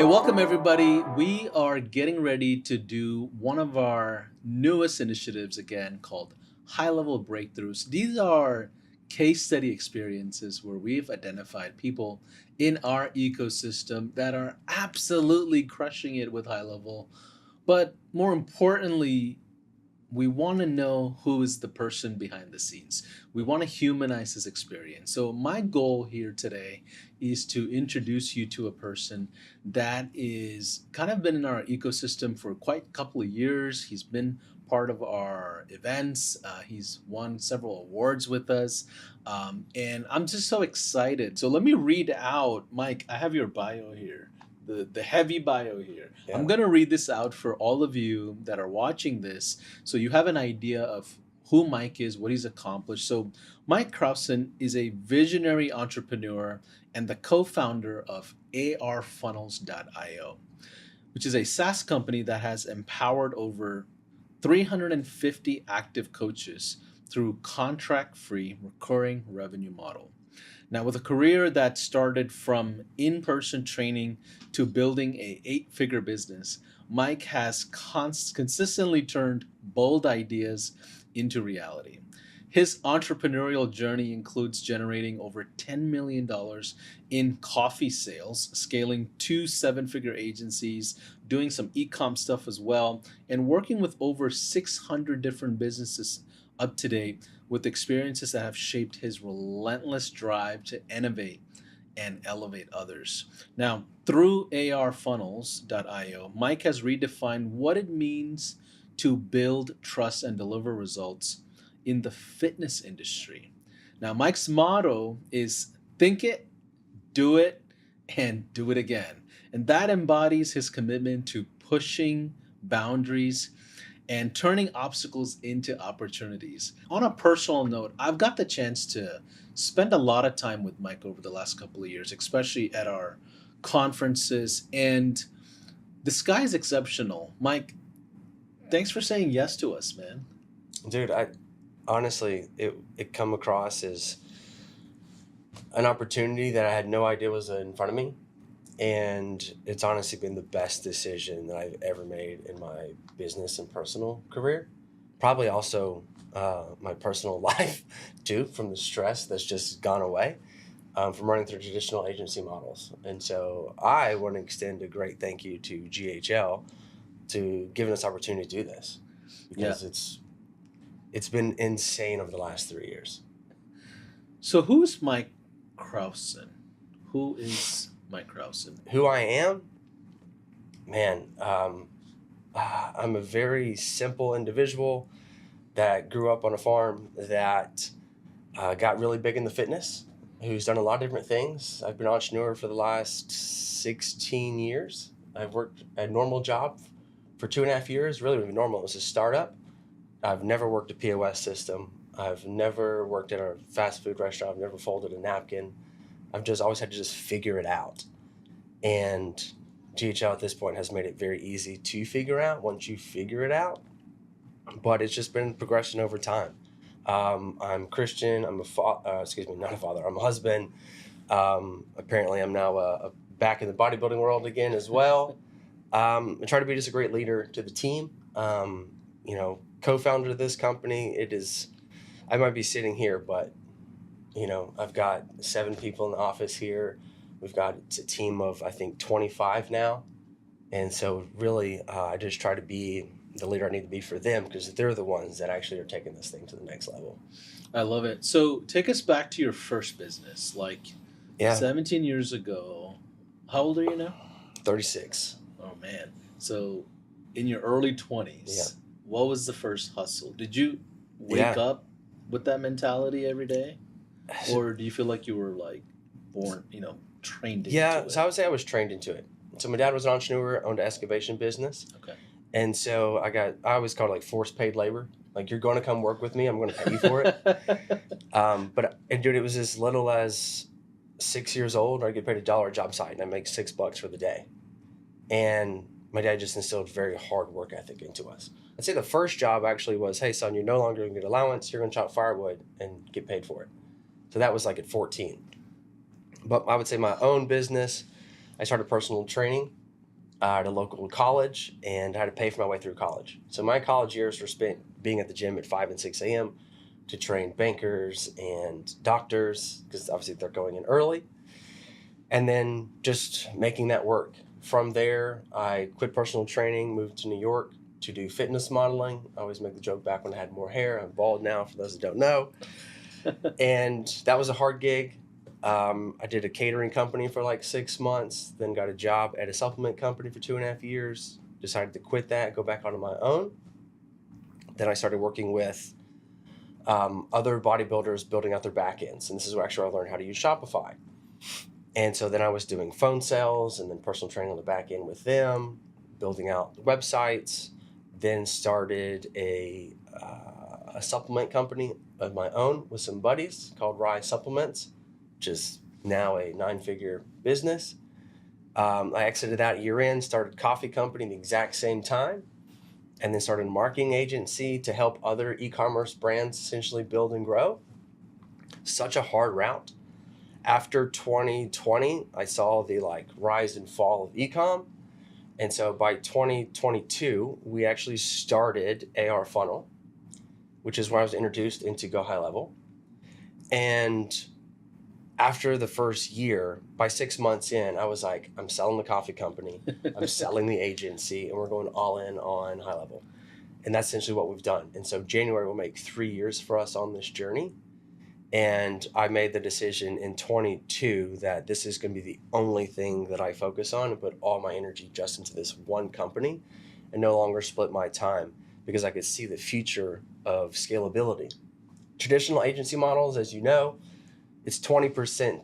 Welcome everybody. We are getting ready to do one of our newest initiatives again called High Level Breakthroughs. These are case study experiences where we've identified people in our ecosystem that are absolutely crushing it with high level. But more importantly, we want to know who is the person behind the scenes. We want to humanize this experience. So, my goal here today is to introduce you to a person that is kind of been in our ecosystem for quite a couple of years. He's been part of our events, he's won several awards with us. And I'm just so excited. So, let me read out, Mike, I have your bio here. The heavy bio here. Yeah. I'm going to read this out for all of you that are watching this so you have an idea of who Mike is, what he's accomplished. So, Mike Crowson is a visionary entrepreneur and the co founder of arfunnels.io, which is a SaaS company that has empowered over 350 active coaches through contract free recurring revenue model. Now, with a career that started from in person training to building a 8-figure business, Mike has consistently turned bold ideas into reality. His entrepreneurial journey includes generating over $10 million in coffee sales, scaling 2 7-figure agencies, doing some e-com stuff as well, and working with over 600 different businesses up to date with experiences that have shaped his relentless drive to innovate and elevate others. Now, through arfunnels.io, Mike has redefined what it means to build trust and deliver results in the fitness industry. Now, Mike's motto is think it, and do it again. And that embodies his commitment to pushing boundaries and turning obstacles into opportunities. On a personal note, I've got the chance to spend a lot of time with Mike over the last couple of years, especially at our conferences, and this guy is exceptional. Mike, thanks for saying yes to us, man. Dude, I honestly, it come across as an opportunity that I had no idea was in front of me. And it's honestly been the best decision that I've ever made in my business and personal career. Probably also my personal life too, from the stress that's just gone away from running through traditional agency models. And so I want to extend a great thank you to GHL to giving us opportunity to do this, because it's been insane over the last 3 years. So, who's Mike Crowson? Who is Mike Crowson? Who I am, man, I'm a very simple individual that grew up on a farm that got really big into fitness, who's done a lot of different things. I've been an entrepreneur for the last 16 years. I've worked a normal job for 2.5 years. Really, wasn't normal. It was a startup. I've never worked a POS system. I've never worked at a fast food restaurant. I've never folded a napkin. I've just always had to just figure it out. And GHL at this point has made it very easy to figure out once you figure it out. But it's just been progression over time. I'm Christian. I'm not a father. I'm a husband. Apparently, I'm now back in the bodybuilding world again as well. I try to be just a great leader to the team. Co-founder of this company. I might be sitting here, but I've got 7 people in the office here. We've got a team of, I think, 25 now. And so really, I just try to be the leader I need to be for them, because they're the ones that actually are taking this thing to the next level. I love it. So, take us back to your first business, like 17 years ago. How old are you now? 36. Oh, man. So, in your early 20s, what was the first hustle? Did you wake up with that mentality every day? Or do you feel like you were like born, trained into it? So I would say I was trained into it. So my dad was an entrepreneur, owned an excavation business. Okay. And so I always called it like forced paid labor. Like, you're going to come work with me, I'm going to pay you for it. Dude, it was as little as 6 years old. I get paid $1 a job site, and I make $6 for the day. And my dad just instilled very hard work ethic into us. I'd say the first job actually was, hey son, you're no longer going to get allowance. You're going to chop firewood and get paid for it. So that was like at 14. But I would say my own business, I started personal training at a local college, and I had to pay for my way through college. So my college years were spent being at the gym at 5 and 6 a.m. to train bankers and doctors, because obviously they're going in early, and then just making that work. From there, I quit personal training, moved to New York to do fitness modeling. I always make the joke back when I had more hair. I'm bald now, for those that don't know. And that was a hard gig. I did a catering company for like 6 months, then got a job at a supplement company for 2.5 years, decided to quit that, go back onto my own. Then I started working with other bodybuilders building out their back ends. And this is actually where I learned how to use Shopify. And so then I was doing phone sales and then personal training on the back end with them, building out the websites, then started a supplement company of my own with some buddies called Rise Supplements, which is now a 9-figure business. I exited that year in, started a coffee company at the exact same time, and then started a marketing agency to help other e-commerce brands essentially build and grow. Such a hard route. After 2020, I saw the rise and fall of e-com. And so by 2022, we actually started AR Funnel, which is where I was introduced into Go High Level. And after the first year, by 6 months in, I was like, I'm selling the coffee company, I'm selling the agency, and we're going all in on High Level. And that's essentially what we've done. And so January will make 3 years for us on this journey. And I made the decision in 22 that this is going to be the only thing that I focus on and put all my energy just into this one company and no longer split my time, because I could see the future of scalability. Traditional agency models, as you know, it's 20%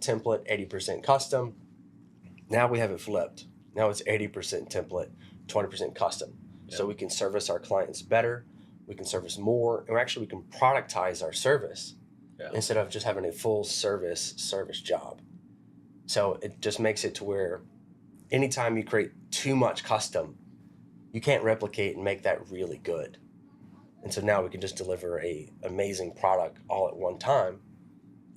template, 80% custom. Now we have it flipped. Now it's 80% template, 20% custom. Yeah. So we can service our clients better, we can service more, and actually we can productize our service. Yeah. Instead of just having a full service job. So it just makes it to where anytime you create too much custom, you can't replicate and make that really good. And so now we can just deliver a amazing product all at one time,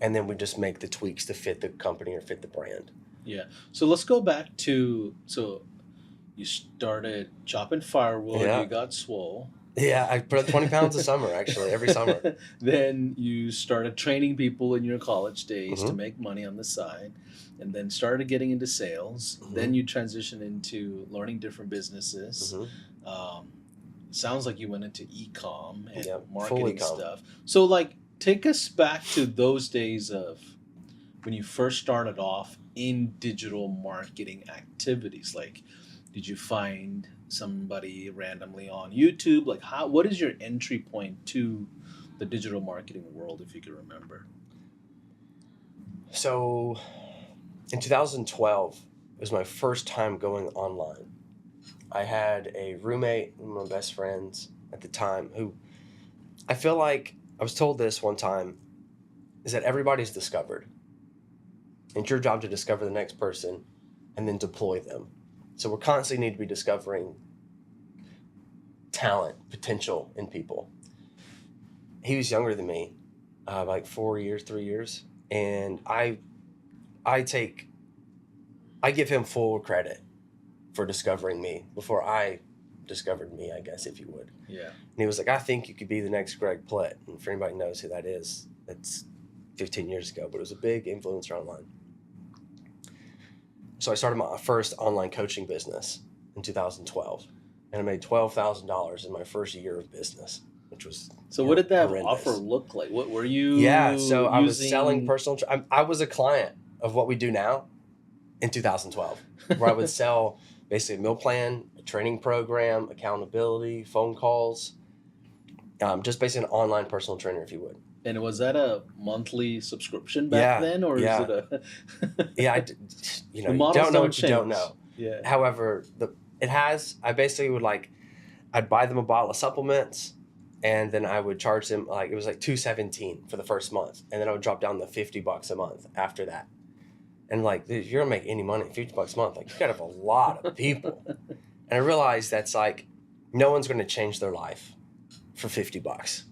and then we just make the tweaks to fit the company or fit the brand. Yeah. So let's go back to, so you started chopping firewood, Yeah. You got swole. Yeah, I put on 20 pounds a summer, actually, every summer. Then you started training people in your college days to make money on the side, and then started getting into sales. Then you transitioned into learning different businesses. Sounds like you went into e-com and marketing stuff. So take us back to those days of when you first started off in digital marketing activities. Did you find somebody randomly on YouTube? What is your entry point to the digital marketing world, if you can remember? So in 2012, it was my first time going online. I had a roommate, one of my best friends at the time, who I feel like I was told this one time, is that everybody's discovered. It's your job to discover the next person and then deploy them. So we're constantly need to be discovering talent, potential in people. He was younger than me, 4 years, 3 years. And I give him full credit for discovering me before I discovered me, I guess, if you would. Yeah. And he was like, I think you could be the next Greg Plitt. And for anybody who knows who that is, that's 15 years ago, but it was a big influencer online. So I started my first online coaching business in 2012, and I made $12,000 in my first year of business, which was what did that offer look like? What were you? Yeah, so I was selling personal. I was a client of what we do now in 2012, where I would sell basically a meal plan, a training program, accountability, phone calls, just basically an online personal trainer, if you would. And was that a monthly subscription back then, or is it a? Yeah, you don't know what you don't know. Yeah. However, I basically would I'd buy them a bottle of supplements, and then I would charge them it was $217 for the first month, and then I would drop down to $50 a month after that. And dude, you're gonna make any money, $50 a month. You gotta have a lot of people. And I realized that's no one's gonna change their life for $50.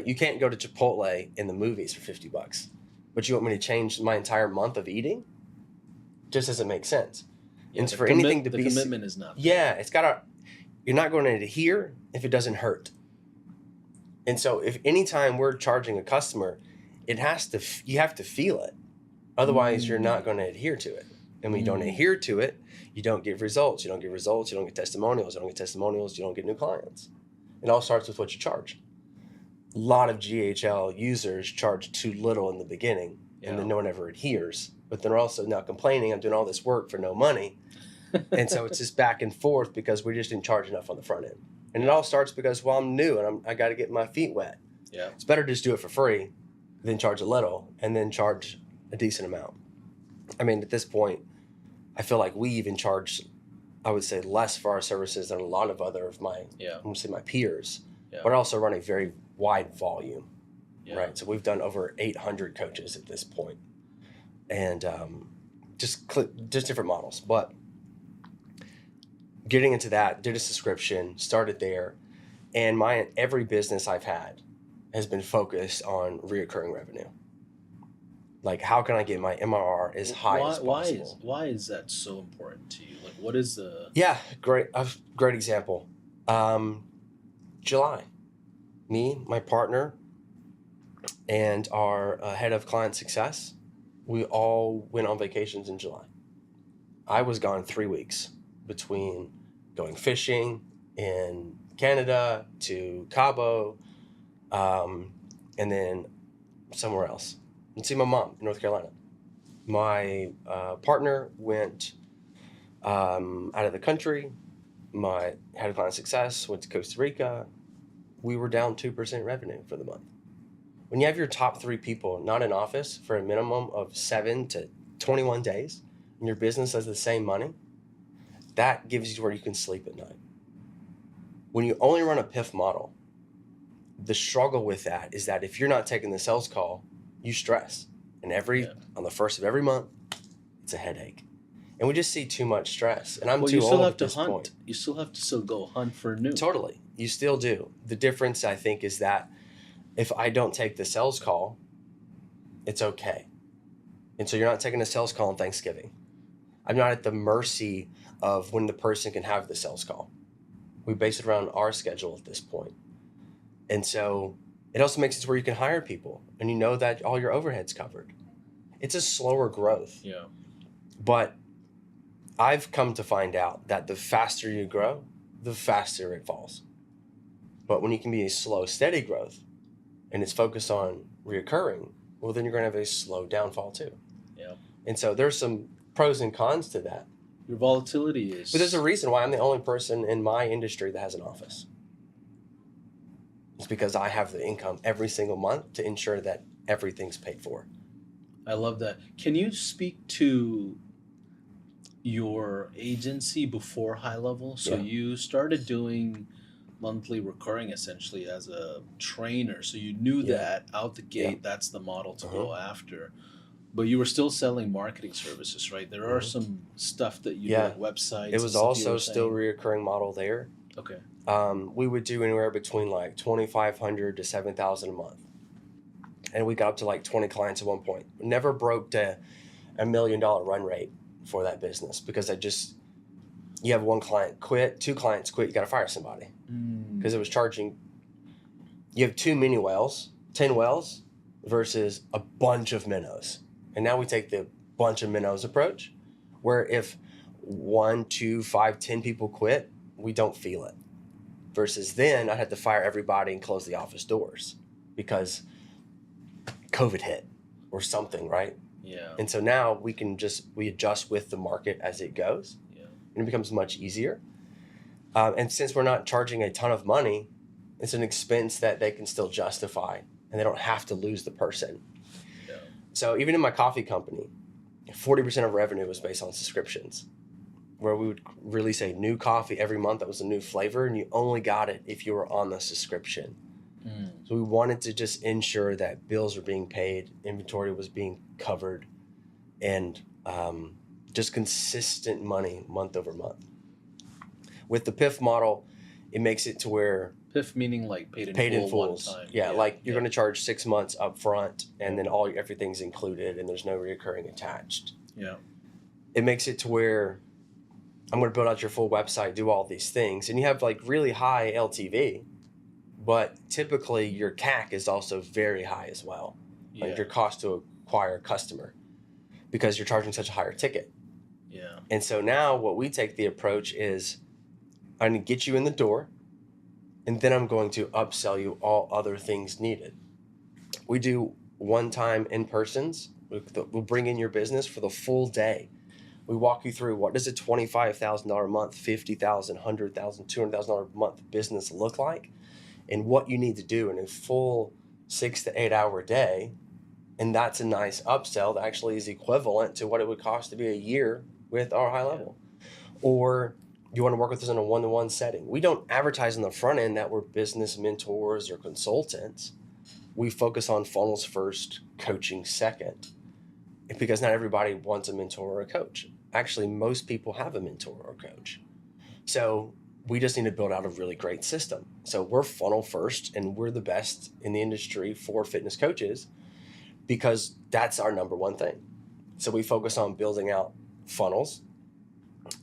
You can't go to Chipotle in the movies for $50, but you want me to change my entire month of eating? Just doesn't make sense. And for anything to the be commitment is not. Yeah, it's got to. You're not going to adhere if it doesn't hurt. And so, if anytime we're charging a customer, it has to. You have to feel it. Otherwise, you're not going to adhere to it. And when you don't adhere to it, you don't get results. You don't get results. You don't get testimonials. You don't get testimonials. You don't get new clients. It all starts with what you charge. A lot of GHL users charge too little in the beginning, and then no one ever adheres. But they're also now complaining, I'm doing all this work for no money. And so it's just back and forth because we just didn't charge enough on the front end. And it all starts because, well, I'm new and I got to get my feet wet. Yeah. It's better to just do it for free than charge a little and then charge a decent amount. I mean, at this point, I feel like we even charge, I would say, less for our services than a lot of other of my, I'm going to say my peers. Yeah. But I also run a very wide volume, right? So we've done over 800 coaches at this point. And just different models. But getting into that, did a subscription, started there. And every business I've had has been focused on reoccurring revenue. Like, how can I get my MRR as high as possible? Why is that so important to you? Like, what is the... Yeah, great example. July, me, my partner, and our head of client success, we all went on vacations in July. I was gone 3 weeks between going fishing in Canada to Cabo, and then somewhere else. And see my mom in North Carolina. My partner went out of the country. My head of client success went to Costa Rica. We were down 2% revenue for the month. When you have your top 3 people not in office for a minimum of 7 to 21 days, and your business has the same money, that gives you where you can sleep at night. When you only run a PIF model, the struggle with that is that if you're not taking the sales call, you stress. And on the first of every month, it's a headache. And we just see too much stress. And I'm too old at this point. You still have to still go hunt for new. Totally. You still do. The difference, I think, is that if I don't take the sales call, it's okay. And so you're not taking a sales call on Thanksgiving. I'm not at the mercy of when the person can have the sales call. We base it around our schedule at this point. And so it also makes it to where you can hire people and you know that all your overhead's covered. It's a slower growth. Yeah. But I've come to find out that the faster you grow, the faster it falls. But when you can be a slow, steady growth and it's focused on reoccurring, well, then you're going to have a slow downfall too. Yeah. And so there's some pros and cons to that. Your volatility is... But there's a reason why I'm the only person in my industry that has an office. It's because I have the income every single month to ensure that everything's paid for. I love that. Can you speak to your agency before HighLevel? So you started doing monthly recurring essentially as a trainer. So you knew that out the gate, that's the model to go after. But you were still selling marketing services, right? There are some stuff that you do, like websites. It was also still reoccurring model there. Okay. We would do anywhere between like $2,500 to $7,000 a month. And we got up to like 20 clients at one point. Never broke to $1 million run rate for that business because you have one client quit, 2 clients quit, you got to fire somebody. Because it was charging, you have 2 mini wells, 10 wells versus a bunch of minnows. And now we take the bunch of minnows approach where if 1, 2, 5, 10 people quit, we don't feel it. Versus then I had to fire everybody and close the office doors because COVID hit or something, right? Yeah. And so now we adjust with the market as it goes. Yeah. And it becomes much easier. And since we're not charging a ton of money, it's an expense that they can still justify and they don't have to lose the person. Yeah. So even in my coffee company, 40% of revenue was based on subscriptions, where we would release a new coffee every month that was a new flavor, and you only got it if you were on the subscription. So we wanted to just ensure that bills were being paid, inventory was being covered, and just consistent money month over month. With the PIF model, it makes it to where... PIF meaning like paid in full one time. Yeah, like you're going to charge 6 months up front, and then everything's included, and there's no reoccurring attached. Yeah. It makes it to where I'm going to build out your full website, do all these things. And you have like really high LTV, but typically your CAC is also very high as well. Yeah. Like your cost to acquire a customer, because you're charging such a higher ticket. Yeah. And so now what we take the approach is, I'm going to get you in the door, and then I'm going to upsell you all other things needed. We do one-time in-persons. We'll bring in your business for the full day. We walk you through, what does a $25,000 a month, $50,000, $100,000, $200,000 a month business look like, and what you need to do in a full 6 to 8 hour day. And that's a nice upsell that actually is equivalent to what it would cost to be a year with our high level. Or you want to work with us in a one-to-one setting. We don't advertise on the front end that we're business mentors or consultants. We focus on funnels first, coaching second, because not everybody wants a mentor or a coach. Actually, most people have a mentor or coach. So we just need to build out a really great system. So we're funnel first, and we're the best in the industry for fitness coaches, because that's our number one thing. So we focus on building out funnels.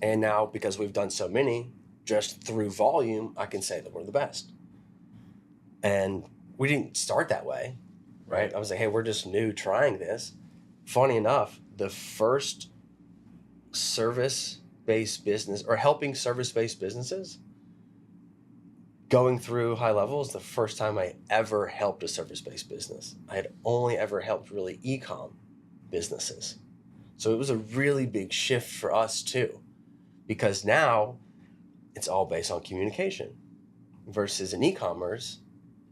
And now, because we've done so many, just through volume, I can say that we're the best. And we didn't start that way, right? I was like, hey, we're just new trying this. Funny enough, the first service-based business, or helping service-based businesses going through High Level, is the first time I ever helped a service-based business. I had only ever helped really e-com businesses. So it was a really big shift for us too, because now it's all based on communication versus in e-commerce,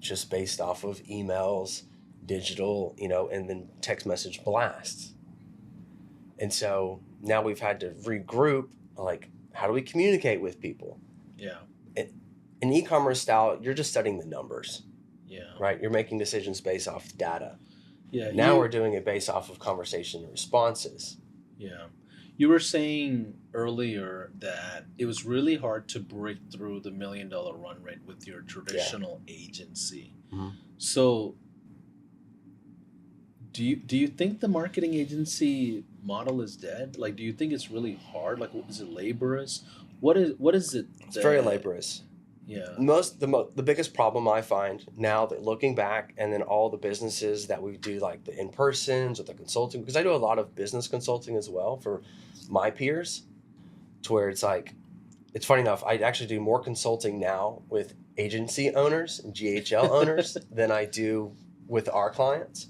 just based off of emails, digital, and then text message blasts. And so now we've had to regroup, like, how do we communicate with people? Yeah. In e-commerce style, you're just studying the numbers. Yeah. Right? You're making decisions based off data. Yeah. Now we're doing it based off of conversation and responses. Yeah. You were saying earlier that it was really hard to break through the $1 million run rate with your traditional agency. Mm-hmm. So do you think the marketing agency model is dead? Like, do you think it's really hard? Like, is it laborious? What is it? It's very laborious. Yeah. The biggest problem I find now, that looking back, and then all the businesses that we do, like the in-persons or the consulting, because I do a lot of business consulting as well for my peers, to where it's like, it's funny enough, I actually do more consulting now with agency owners and GHL owners than I do with our clients.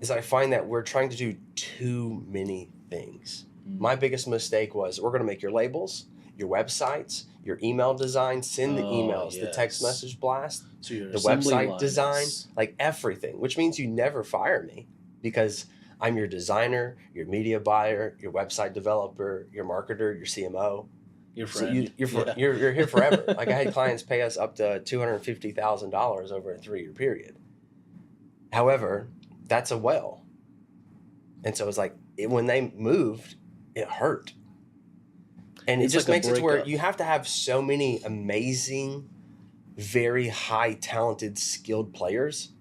Is I find that we're trying to do too many things. Mm-hmm. My biggest mistake was, we're going to make your labels, your websites, your email design, send the emails, the text message blast, so the website design, like everything, which means you never fire me, because I'm your designer, your media buyer, your website developer, your marketer, your CMO. Your friend. So you're here forever. Like, I had clients pay us up to $250,000 over a 3-year period. However, that's a whale. And so it's like, when they moved, it hurt. And it just makes it to where you have to have so many amazing, very high talented, skilled players,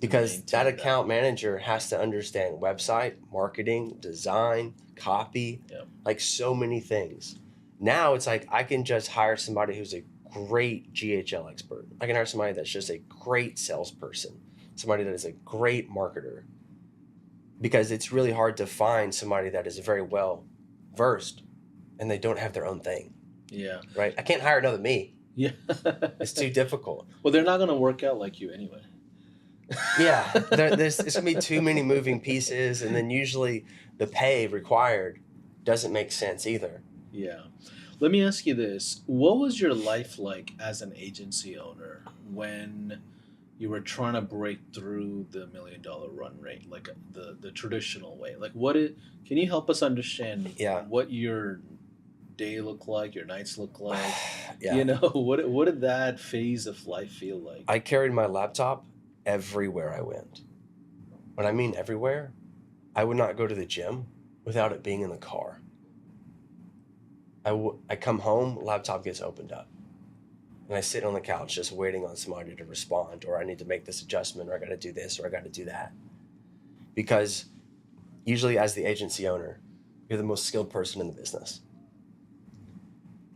because that account manager has to understand website, marketing, design, copy, like so many things. Now it's like, I can just hire somebody who's a great GHL expert. I can hire somebody that's just a great salesperson, somebody that is a great marketer, because it's really hard to find somebody that is very well versed and they don't have their own thing. Yeah. Right? I can't hire another me. Yeah. It's too difficult. Well, they're not going to work out like you anyway. Yeah. There's going to be too many moving pieces, and then usually the pay required doesn't make sense either. Yeah. Let me ask you this. What was your life like as an agency owner when you were trying to break through the $1 million run rate, like the traditional way? Like, can you help us understand what your day look like, your nights look like? What did that phase of life feel like? I carried my laptop everywhere I went. When I mean everywhere, I would not go to the gym without it being in the car. I come home, laptop gets opened up, and I sit on the couch just waiting on somebody to respond, or I need to make this adjustment, or I got to do this, or I got to do that. Because usually, as the agency owner, you're the most skilled person in the business.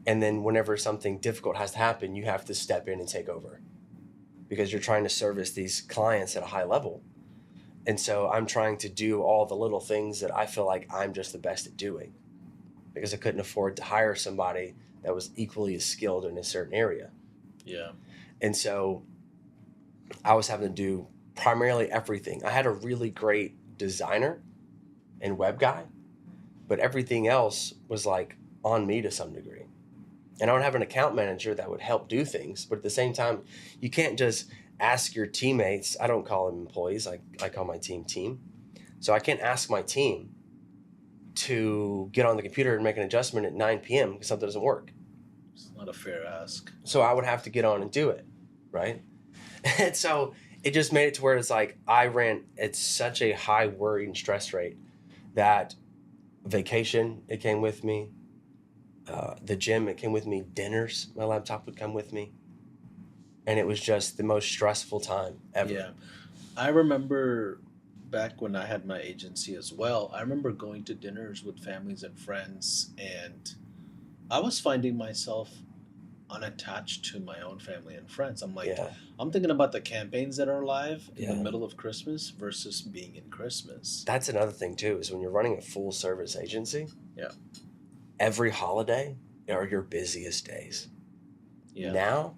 And then whenever something difficult has to happen, you have to step in and take over because you're trying to service these clients at a high level. And so I'm trying to do all the little things that I feel like I'm just the best at doing because I couldn't afford to hire somebody that was equally as skilled in a certain area. Yeah. And so I was having to do primarily everything. I had a really great designer and web guy, but everything else was like on me to some degree. And I would have an account manager that would help do things. But at the same time, you can't just ask your teammates. I don't call them employees. I call my team. So I can't ask my team to get on the computer and make an adjustment at 9 p.m. because something doesn't work. It's not a fair ask. So I would have to get on and do it, right? And so it just made it to where it's like I ran at such a high worry and stress rate that vacation, it came with me. The gym, it came with me. Dinners, my laptop would come with me. And it was just the most stressful time ever. Yeah. I remember back when I had my agency as well, I remember going to dinners with families and friends, and I was finding myself unattached to my own family and friends. I'm like, Yeah. I'm thinking about the campaigns that are live in the Yeah. middle of Christmas versus being in Christmas. That's another thing too, is when you're running a full service agency, Yeah. every holiday are your busiest days. Yeah. Now,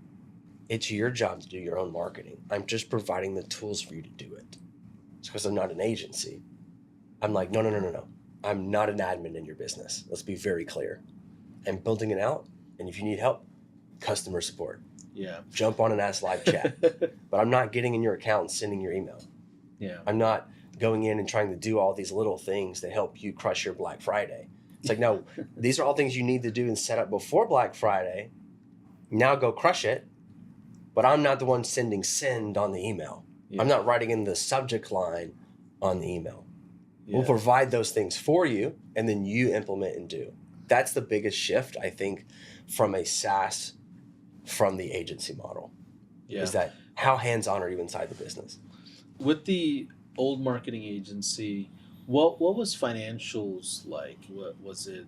it's your job to do your own marketing. I'm just providing the tools for you to do it. It's because I'm not an agency. I'm like, no. I'm not an admin in your business. Let's be very clear. I'm building it out. And if you need help, customer support. Yeah. Jump on and ask live chat. But I'm not getting in your account and sending your email. Yeah. I'm not going in and trying to do all these little things that help you crush your Black Friday. It's like, no, these are all things you need to do and set up before Black Friday. Now go crush it. But I'm not the one send on the email. Yeah. I'm not writing in the subject line on the email. Yeah. We'll provide those things for you, and then you implement and do. That's the biggest shift, I think, from a SaaS from the agency model. Yeah. Is that how hands-on are you inside the business? With the old marketing agency, what was financials like? What was it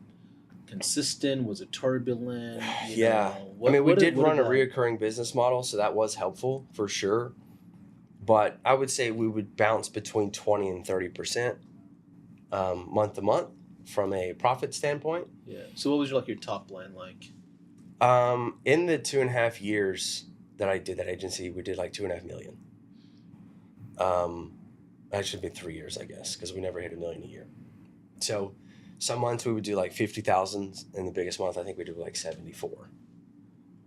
consistent? Was it turbulent? Yeah. We did run a reoccurring business model, so that was helpful for sure. But I would say we would bounce between 20 and 30% month to month from a profit standpoint. Yeah. So what was your top line like? In the 2.5 years that I did that agency, we did like 2.5 million. Actually, it'd been 3 years, I guess, because we never hit $1 million a year. So some months we would do like 50,000, and the biggest month I think we did like 74.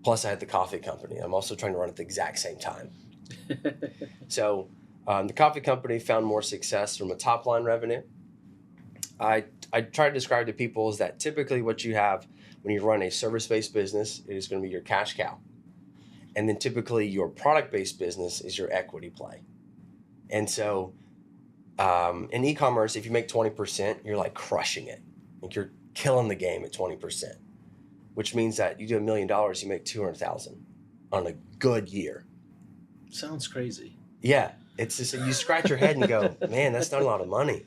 Plus I had the coffee company. I'm also trying to run at the exact same time. So the coffee company found more success from a top line revenue. I try to describe to people is that typically what you have when you run a service-based business is going to be your cash cow. And then typically your product-based business is your equity play. And so in e-commerce, if you make 20%, you're like crushing it. Like you're killing the game at 20%, which means that you do $1 million, you make 200,000 on a good year. Sounds crazy. Yeah. It's just, you scratch your head and go, man, that's not a lot of money.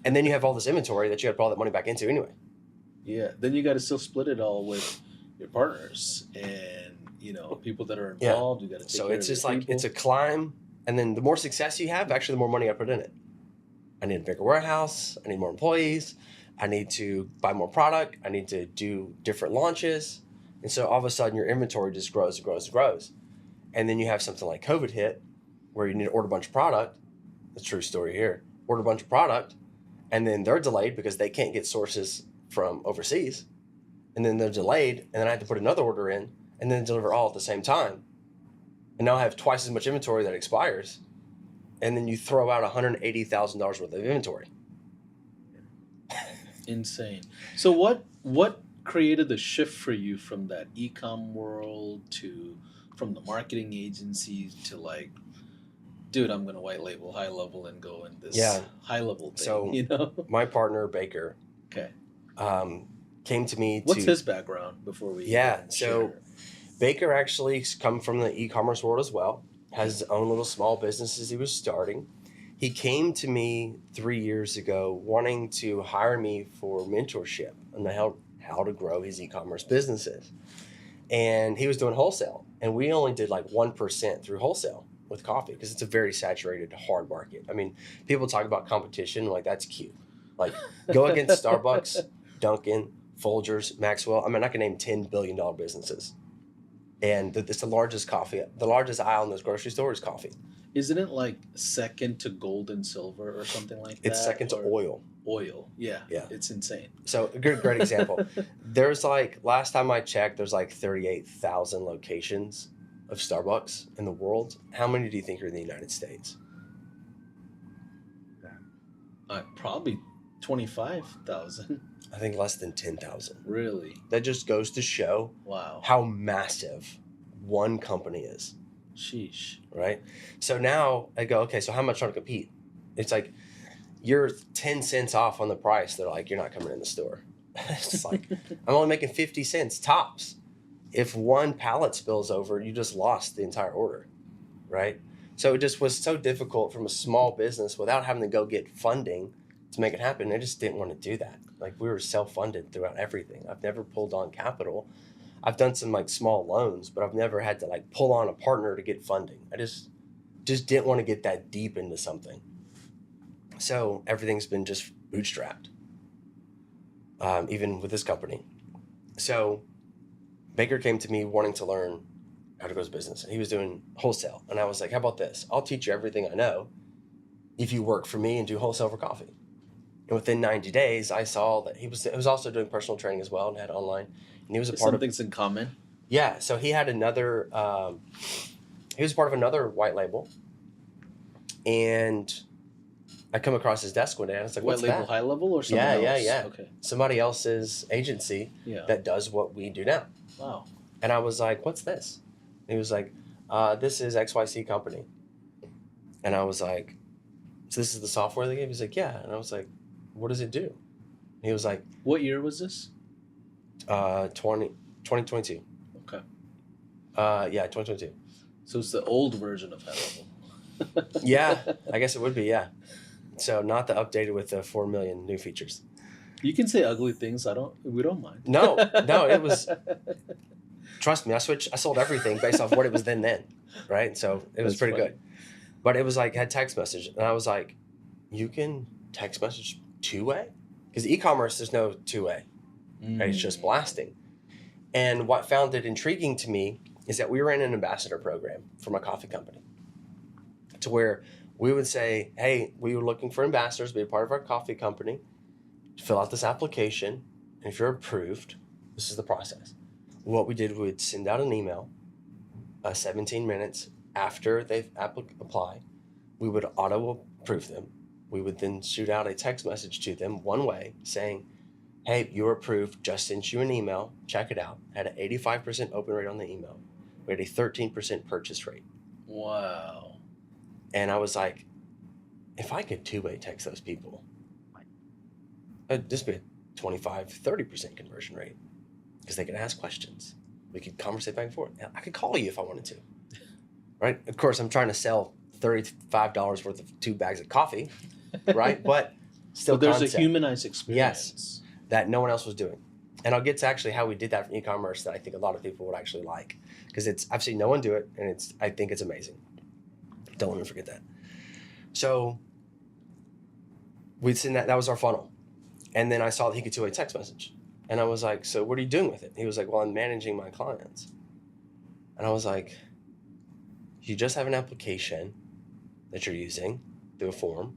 And then you have all this inventory that you got to put all that money back into anyway. Yeah. Then you got to still split it all with your partners and, people that are involved. You got to take So care it's of just your like, people. it's a climb. And then the more success you have, actually, the more money I put in it. I need a bigger warehouse. I need more employees. I need to buy more product. I need to do different launches. And so all of a sudden your inventory just grows and grows and grows. And then you have something like COVID hit where you need to order a bunch of product. That's a true story here. Order a bunch of product. And then they're delayed because they can't get sources from overseas. And then they're delayed. And then I have to put another order in and then deliver all at the same time. And now I have twice as much inventory that expires. And then you throw out $180,000 worth of inventory. Insane. So what created the shift for you from that e-com world from the marketing agency to like, dude, I'm gonna white label HighLevel and go in this HighLevel thing. So my partner Baker, okay, came to me. What's his background before we? So Baker actually come from the e-commerce world as well. Has his own little small businesses he was starting. He came to me 3 years ago wanting to hire me for mentorship on how to grow his e-commerce businesses. And he was doing wholesale. And we only did like 1% through wholesale with coffee because it's a very saturated, hard market. I mean, people talk about competition, like that's cute. Like go against Starbucks, Dunkin', Folgers, Maxwell. I mean, I can name $10 billion businesses. And it's the largest aisle in those grocery stores is coffee. Isn't it like second to gold and silver or something like that? It's second to oil. Oil, yeah. Yeah. It's insane. So a great example. There's like, last time I checked, there's like 38,000 locations of Starbucks in the world. How many do you think are in the United States? Probably 25,000. I think less than 10,000. Really? That just goes to show Wow. how massive one company is. Sheesh. Right? So now I go, okay, so how much trying to compete? It's like, you're 10 cents off on the price. They're like, you're not coming in the store. It's like, I'm only making 50 cents tops. If one pallet spills over, you just lost the entire order, right? So it just was so difficult from a small business without having to go get funding to make it happen. I just didn't want to do that. Like we were self-funded throughout everything. I've never pulled on capital. I've done some like small loans, but I've never had to like pull on a partner to get funding. I just didn't want to get that deep into something. So everything's been just bootstrapped, even with this company. So Baker came to me wanting to learn how to grow his business. And he was doing wholesale. And I was like, how about this? I'll teach you everything I know if you work for me and do wholesale for coffee. And within 90 days, I saw that he was also doing personal training as well and had online. And he was a part of things in common. Yeah. So he had another, he was part of another white label. And I come across his desk one day and I was like, what's White label, that? HighLevel or something else? Yeah. Okay. Somebody else's agency that does what we do now. Wow. And I was like, what's this? And he was like, this is XYZ company. And I was like, so this is the software they gave? He's like, yeah. And I was like, what does it do? And he was like, what year was this? 2022. Okay. 2022. So it's the old version of HighLevel. Yeah, I guess it would be, yeah. So not the updated with the 4 million new features. You can say ugly things. We don't mind. No, it was, trust me, I sold everything based off what it was then, right? So it was pretty good. But it was like, had text message. And I was like, you can text message two-way? Because e-commerce, there's no two-way. Right? It's just blasting. And what found it intriguing to me is that we were in an ambassador program from a coffee company to where we would say, hey, we were looking for ambassadors to be a part of our coffee company, fill out this application, and if you're approved, this is the process. What we did, we would send out an email 17 minutes after they apply. We would auto-approve them. We would then shoot out a text message to them one way saying, hey, you're approved, just sent you an email, check it out. Had an 85% open rate on the email. We had a 13% purchase rate. Wow. And I was like, if I could two-way text those people, it'd just be a 25-30% conversion rate because they could ask questions. We could conversate back and forth. I could call you if I wanted to, right? Of course, I'm trying to sell $35 worth of 2 bags of coffee, right? But still there's concept. a humanized experience. Yes, that no one else was doing. And I'll get to actually how we did that from e-commerce that I think a lot of people would actually like because I've seen no one do it and I think it's amazing. Don't let me forget that. So we'd send that was our funnel. And then I saw that he could do a text message. And I was like, so what are you doing with it? He was like, well, I'm managing my clients. And I was like, you just have an application that you're using through a form.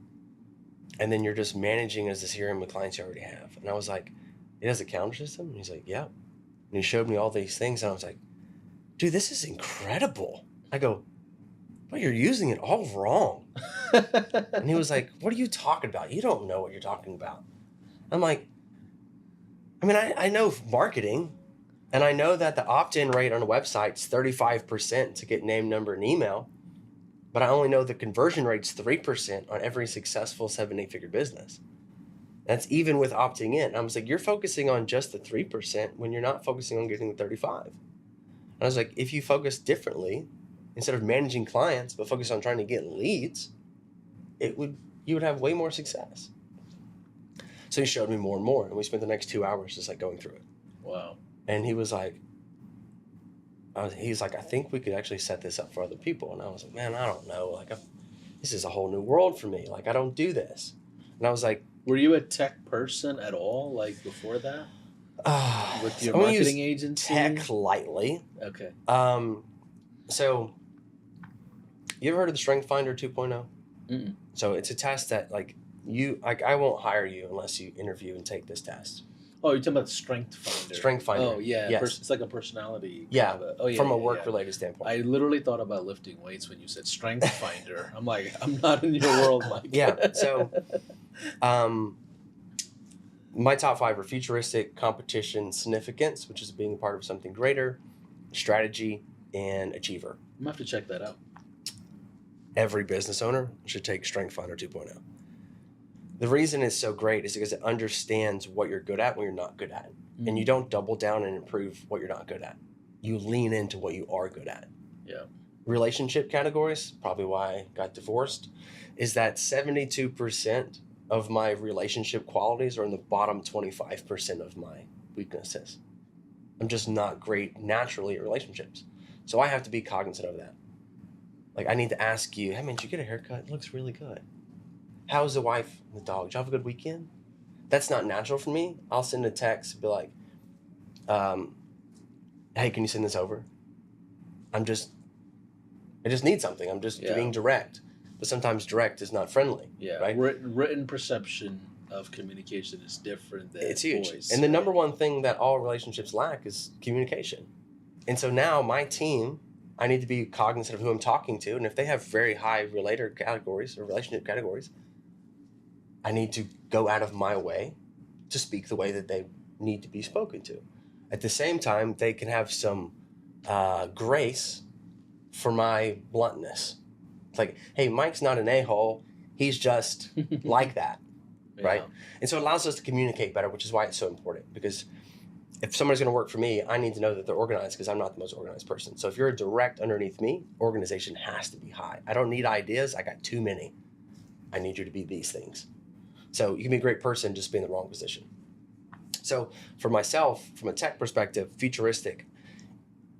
And then you're just managing as a CRM with clients you already have. And I was like, it has a calendar system? And he's like, yeah. And he showed me all these things. And I was like, dude, this is incredible. I go, but you're using it all wrong. And he was like, what are you talking about? You don't know what you're talking about. I'm like, I mean, I know marketing, and I know that the opt-in rate on a website is 35% to get name, number, and email, but I only know the conversion rate's 3% on every successful 7-8-figure business. That's even with opting in. I was like, you're focusing on just the 3% when you're not focusing on getting the 35. And I was like, if you focus differently, instead of managing clients, but focus on trying to get leads, you would have way more success. So he showed me more and more, and we spent the next 2 hours just like going through it. Wow. And he was like, I think we could actually set this up for other people. And I was like, man, I don't know. Like, this is a whole new world for me. Like, I don't do this. And I was like, were you a tech person at all, like before that? With your I'm gonna marketing use agency? tech lightly. Okay. So you ever heard of the StrengthFinder 2.0? Mm-mm. So it's a test that I won't hire you unless you interview and take this test. Oh, you're talking about StrengthFinder. StrengthFinder. Oh, yeah. Yes. It's like a personality. Yeah. From a yeah. work-related standpoint. I literally thought about lifting weights when you said StrengthFinder. I'm like, I'm not in your world, Mike. Yeah. So, my top 5 are futuristic, competition, significance, which is being a part of something greater, strategy, and achiever. I'm going to have to check that out. Every business owner should take StrengthFinder 2.0. The reason it's so great is because it understands what you're good at and what you're not good at. Mm-hmm. And you don't double down and improve what you're not good at. You lean into what you are good at. Yeah. Relationship categories, probably why I got divorced, is that 72% of my relationship qualities are in the bottom 25% of my weaknesses. I'm just not great naturally at relationships. So I have to be cognizant of that. Like, I need to ask you, hey man, did you get a haircut? It looks really good. How's the wife and the dog? Did you have a good weekend? That's not natural for me. I'll send a text and be like, hey, can you send this over? I just need something. I'm just being direct. But sometimes direct is not friendly. Yeah. Right? Written perception of communication is different than it's huge. voice. And the number one thing that all relationships lack is communication. And so now my team, I need to be cognizant of who I'm talking to. And if they have very high relator categories or relationship categories, I need to go out of my way to speak the way that they need to be spoken to. At the same time, they can have some grace for my bluntness. It's like, hey, Mike's not an a-hole. He's just like that, right? And so it allows us to communicate better, which is why it's so important. Because if somebody's going to work for me, I need to know that they're organized because I'm not the most organized person. So if you're a direct underneath me, organization has to be high. I don't need ideas. I got too many. I need you to be these things. So you can be a great person, just be in the wrong position. So for myself, from a tech perspective, futuristic,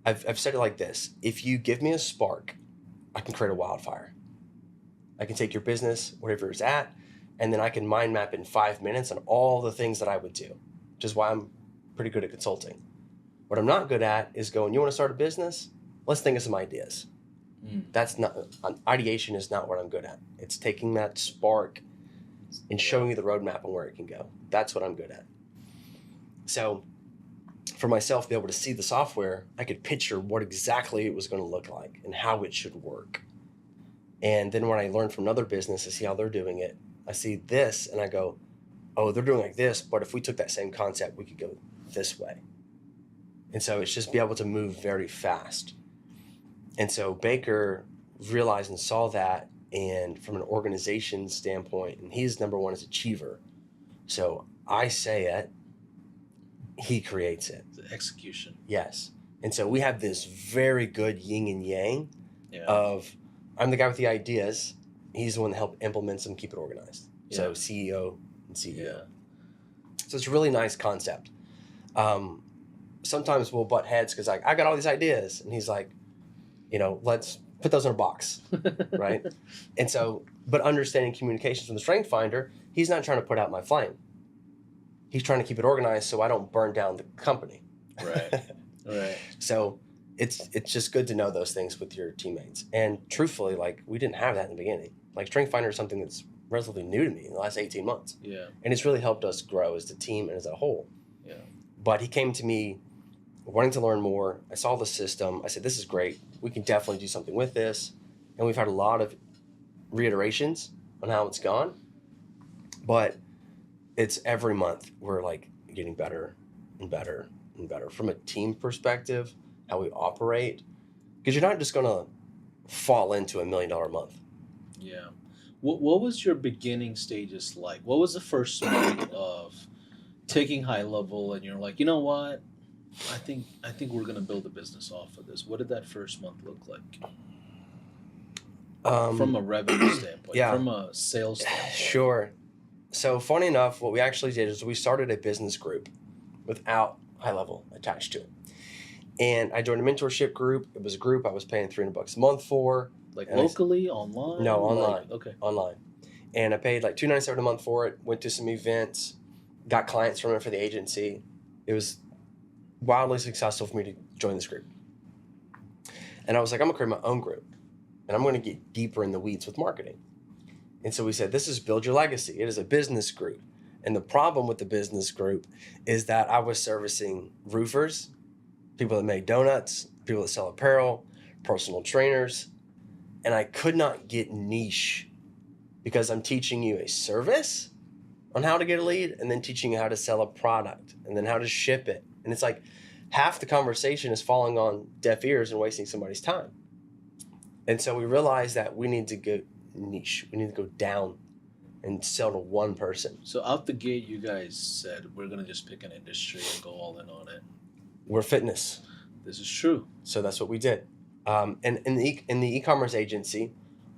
I've said it like this. If you give me a spark, I can create a wildfire. I can take your business, wherever it's at, and then I can mind map in 5 minutes on all the things that I would do, which is why I'm pretty good at consulting. What I'm not good at is going, you want to start a business? Let's think of some ideas. That's not, ideation is not what I'm good at. It's taking that spark and showing you the roadmap on where it can go. That's what I'm good at. So for myself, to be able to see the software, I could picture what exactly it was going to look like and how it should work. And then when I learn from another business, I see how they're doing it. I see this and I go, oh, they're doing like this, but if we took that same concept, we could go this way. And so it's just be able to move very fast. And so Baker realized and saw that, and from an organization standpoint, and he's number one as achiever. So I say it, he creates it. The execution. Yes. And so we have this very good yin and yang of, I'm the guy with the ideas. He's the one that helped implement them, keep it organized. Yeah. So CEO and CEO. Yeah. So it's a really nice concept. Sometimes we'll butt heads because like, I got all these ideas. And he's like, let's put those in a box, right? And so, but understanding communications from the StrengthFinder, he's not trying to put out my flame. He's trying to keep it organized so I don't burn down the company. Right. Right. So it's just good to know those things with your teammates. And truthfully, like, we didn't have that in the beginning. Like, StrengthFinder is something that's relatively new to me in the last 18 months. Yeah. And it's really helped us grow as a team and as a whole. Yeah. But he came to me wanting to learn more. I saw the system. I said, this is great. We can definitely do something with this. And we've had a lot of reiterations on how it's gone. But it's every month we're like getting better and better and better from a team perspective, how we operate. Because you're not just going to fall into $1 million a month. Yeah. What was your beginning stages like? What was the first month of taking HighLevel and you're like, you know what? I think we're going to build a business off of this. What did that first month look like? from a revenue standpoint, Yeah, from a sales standpoint? sure. So funny enough, what we actually did is we started a business group without high level attached to it. And I joined a mentorship group. It was a group I was paying $300 a month for. Like And locally, online? no, Like, online. okay. Online. And I paid like $297 a month for it. Went to some events, got clients from it for the agency. It was wildly successful for me to join this group. And I was like, I'm gonna create my own group, and I'm gonna get deeper in the weeds with marketing. And so we said, this is Build Your Legacy. It is a business group. And the problem with the business group is that I was servicing roofers, people that make donuts, people that sell apparel, personal trainers, and I could not get niche because I'm teaching you a service on how to get a lead and then teaching you how to sell a product and then how to ship it. And it's like half the conversation is falling on deaf ears and wasting somebody's time. And so we realized that we need to go niche. We need to go down and sell to one person. So out the gate, you guys said we're gonna just pick an industry and go all in on it. We're fitness. This is true. So that's what we did. And in the e-commerce agency,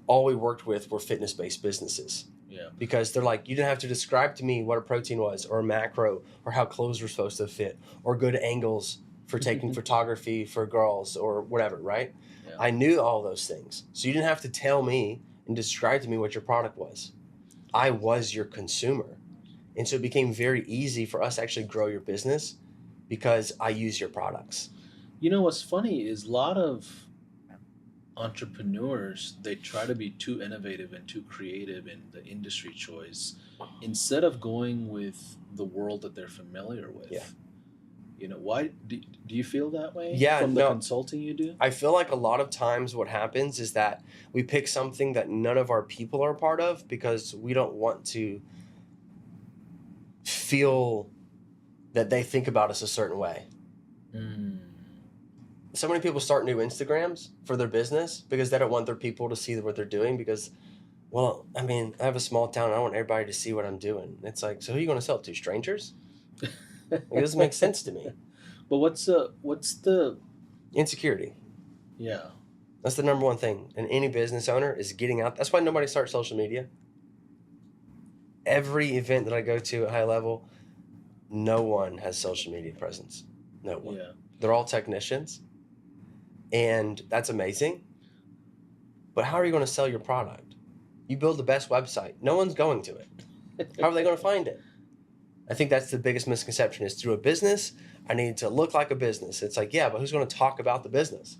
all we worked with were fitness-based businesses. Yeah. Because they're like, you didn't have to describe to me what a protein was or a macro or how clothes were supposed to fit or good angles for taking photography for girls or whatever, right? Yeah. I knew all those things. So you didn't have to tell me and describe to me what your product was. I was your consumer. And so it became very easy for us to actually grow your business because I use your products. You know what's funny is a lot of entrepreneurs, they try to be too innovative and too creative in the industry choice instead of going with the world that they're familiar with. Yeah. You know, why do you feel that way? Yeah, From the no. consulting you do? I feel like a lot of times what happens is that we pick something that none of our people are a part of because we don't want to feel that they think about us a certain way. Mm. So many people start new Instagrams for their business because they don't want their people to see what they're doing because, well, I mean, I have a small town. I want everybody to see what I'm doing. It's like, so who are you going to sell it to? Strangers? It doesn't make sense to me. But what's the Insecurity. yeah. That's the number one thing. And any business owner is getting out. That's why nobody starts social media. Every event that I go to at high level, no one has social media presence. No one. Yeah. They're all technicians. And that's amazing. But how are you going to sell your product? You build the best website. No one's going to it. How are they going to find it? I think that's the biggest misconception is through a business, I need to look like a business. It's like, yeah, but who's going to talk about the business?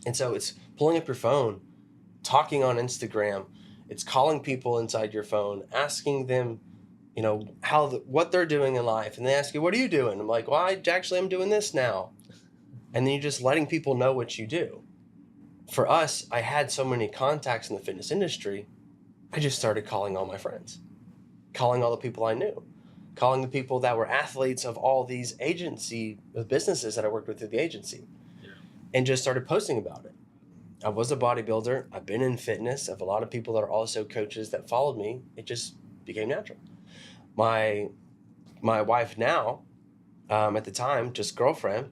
And so it's pulling up your phone, talking on Instagram. It's calling people inside your phone, asking them, you know, what they're doing in life. And they ask you, what are you doing? I'm like, well, I'm doing this now. And then you're just letting people know what you do. For us, I had so many contacts in the fitness industry, I just started calling all my friends, calling all the people I knew, calling the people that were athletes of all these businesses that I worked with through the agency, and just started posting about it. I was a bodybuilder. I've been in fitness. I have a lot of people that are also coaches that followed me. It just became natural. My wife now, at the time, just girlfriend,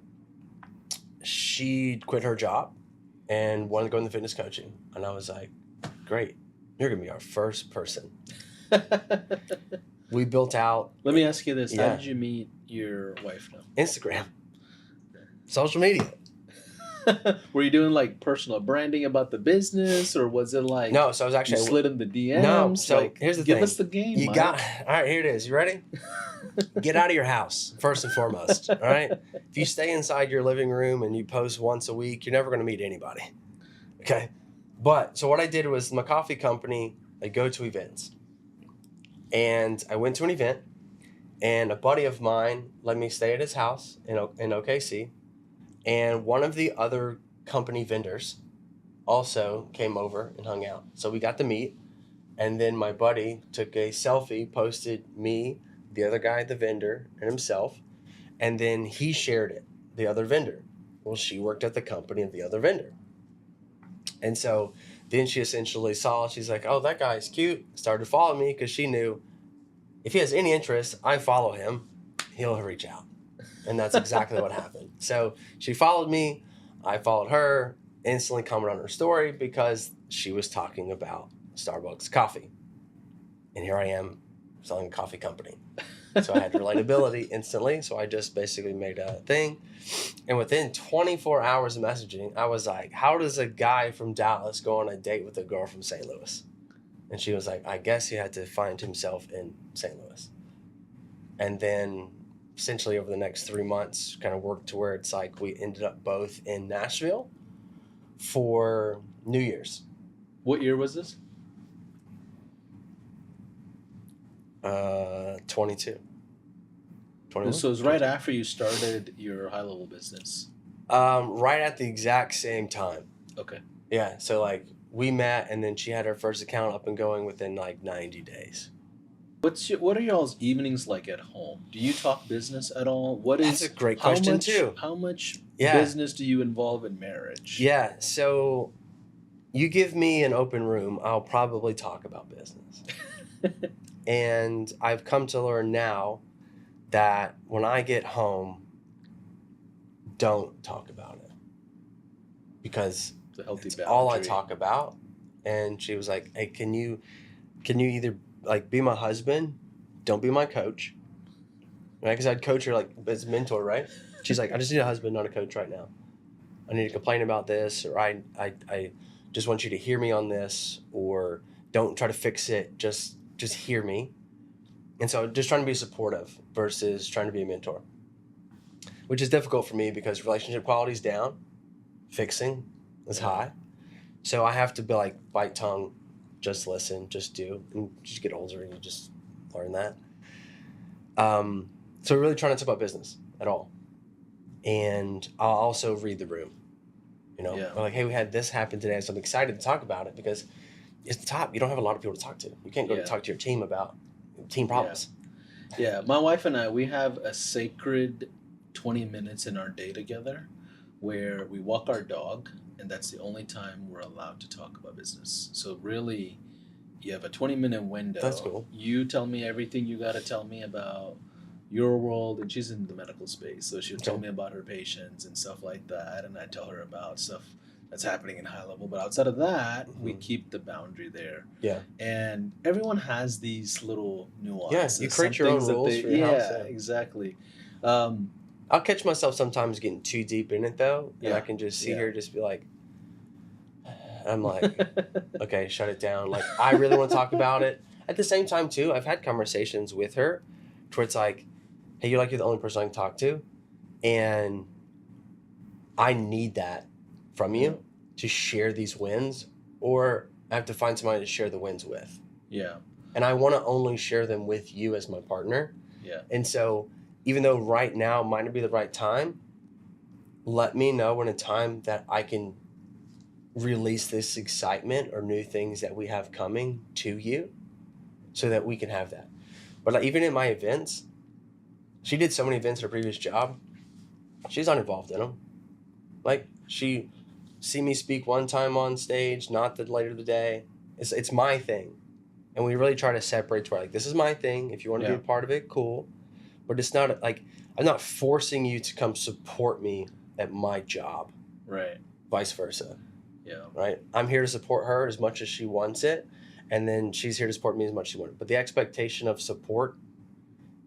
she quit her job and wanted to go into fitness coaching. And I was like, great, you're going to be our first person. We built out. Let me ask you this. Yeah. How did you meet your wife now? Instagram. Social media. Were you doing like personal branding about the business, or was it like No, so I was you actually slid in the DMs? No, so like, here's the give thing. us the game. You Mike. got all right. Here it is. You ready? Get out of your house first and foremost. All right. If you stay inside your living room and you post once a week, you're never going to meet anybody. Okay. But so what I did was my coffee company. I go to events, and I went to an event, and a buddy of mine let me stay at his house in OKC, and one of the other company vendors also came over and hung out. So we got to meet, and then my buddy took a selfie, posted me, the other guy, the vendor, and himself, and then he shared it, the other vendor. Well, she worked at the company of the other vendor. And so then she essentially saw, she's like, oh, that guy's cute. Started following me because she knew if he has any interest, I follow him, he'll reach out. And that's exactly what happened. So she followed me, I followed her, instantly commented on her story because she was talking about Starbucks coffee. And here I am selling a coffee company. So I had relatability instantly. So I just basically made a thing. And within 24 hours of messaging, I was like, how does a guy from Dallas go on a date with a girl from St. Louis? And she was like, I guess he had to find himself in St. Louis. And then essentially over the next 3 months, kind of worked to where it's like we ended up both in Nashville for New Year's. What year was this? 22. 21? So it was right after you started your high-level business. Right at the exact same time. Okay. Yeah, so like we met and then she had her first account up and going within like 90 days. What are y'all's evenings like at home? Do you talk business at all? That's a great question too. How much Yeah. business do you involve in marriage? Yeah, so you give me an open room, I'll probably talk about business. And I've come to learn now that when I get home, don't talk about it. Because It's a healthy it's boundary. all I talk about. And she was like, hey, can you either like be my husband, don't be my coach, right? Because I'd coach her like as a mentor, right? She's like, I just need a husband, not a coach right now. I need to complain about this, or I just want you to hear me on this, or don't try to fix it, just hear me. And so just trying to be supportive versus trying to be a mentor, which is difficult for me because relationship quality is down, fixing is high. So I have to be like bite tongue, just listen, just do, and just get older and you just learn that. So really trying to talk about business at all. And I'll also read the room, you know, Yeah. I'm like, hey, we had this happen today. So I'm excited to talk about it because it's the top. You don't have a lot of people to talk to. You can't go to talk to your team about team problems. Yeah. My wife and I, we have a sacred 20 minutes in our day together where we walk our dog, and that's the only time we're allowed to talk about business. So really, you have a 20-minute window. That's cool. You tell me everything you got to tell me about your world, and she's in the medical space, so she'll tell me about her patients and stuff like that, and I tell her about stuff that's happening in high level. But outside of that, we keep the boundary there. Yeah. And everyone has these little nuances. Yeah, you create your own rules for your house. Yeah, exactly. I'll catch myself sometimes getting too deep in it though, and I can just see her just be like, I'm like, okay, shut it down. Like, I really want to talk about it. At the same time too, I've had conversations with her where it's like, hey, you're the only person I can talk to, and I need that from you to share these wins, or I have to find somebody to share the wins with. Yeah. And I want to only share them with you as my partner. Yeah. And so even though right now might not be the right time, let me know when a time that I can release this excitement or new things that we have coming to you so that we can have that. But like, even in my events, she did so many events at her previous job. She's not involved in them. Like, she see me speak one time on stage, not the later of the day. It's my thing. And we really try to separate to where, like, this is my thing. If you want to be a part of it, cool. But it's not like, I'm not forcing you to come support me at my job. Right. Vice versa. Yeah. Right? I'm here to support her as much as she wants it. And then she's here to support me as much as she wants it. But the expectation of support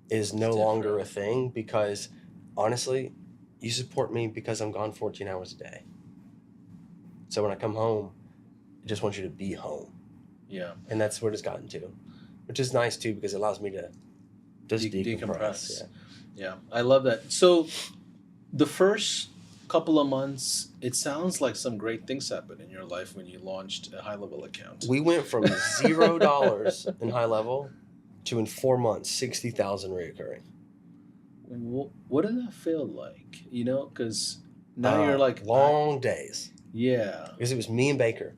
is no longer a thing, because honestly, you support me because I'm gone 14 hours a day. So when I come home, I just want you to be home. Yeah. And that's where it's gotten to, which is nice too, because it allows me to just decompress. Yeah. I love that. So the first couple of months, it sounds like some great things happened in your life when you launched a high-level account. We went from $0 in high level to, in 4 months, 60,000 reoccurring. What did that feel like? You know, because now you're like long days. Yeah. Because it was me and Baker.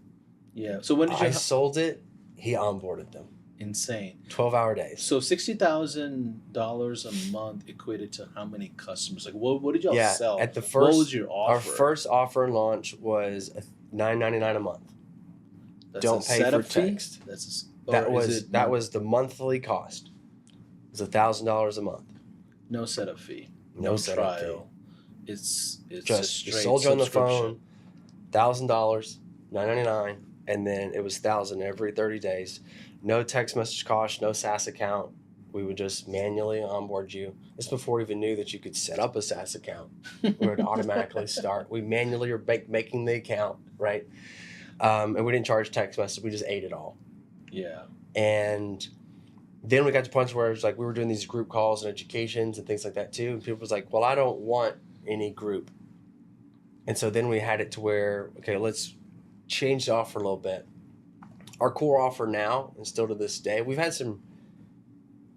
Yeah. So when did you? I sold it. He onboarded them. Insane. 12-hour days. So $60,000 a month equated to how many customers? Like, what did y'all sell? At the first, what was your offer? Our first offer and launch was $9.99 a month. That's Don't pay for text. That was the monthly cost. It was $1,000 a month. No setup fee. No setup trial. fee. It's just straight sold you on the subscription. phone. $1,000, $9.99, and then it was $1,000 every 30 days. No text message cost, no SaaS account. We would just manually onboard you. This before we even knew that you could set up a SaaS account. We would automatically start. We manually are making the account, right? And we didn't charge text message. We just ate it all. Yeah. And then we got to points where it was like we were doing these group calls and educations and things like that too. And people was like, well, I don't want any group. And so then we had it to where, okay, let's change the offer a little bit. Our core offer now, and still to this day, we've had some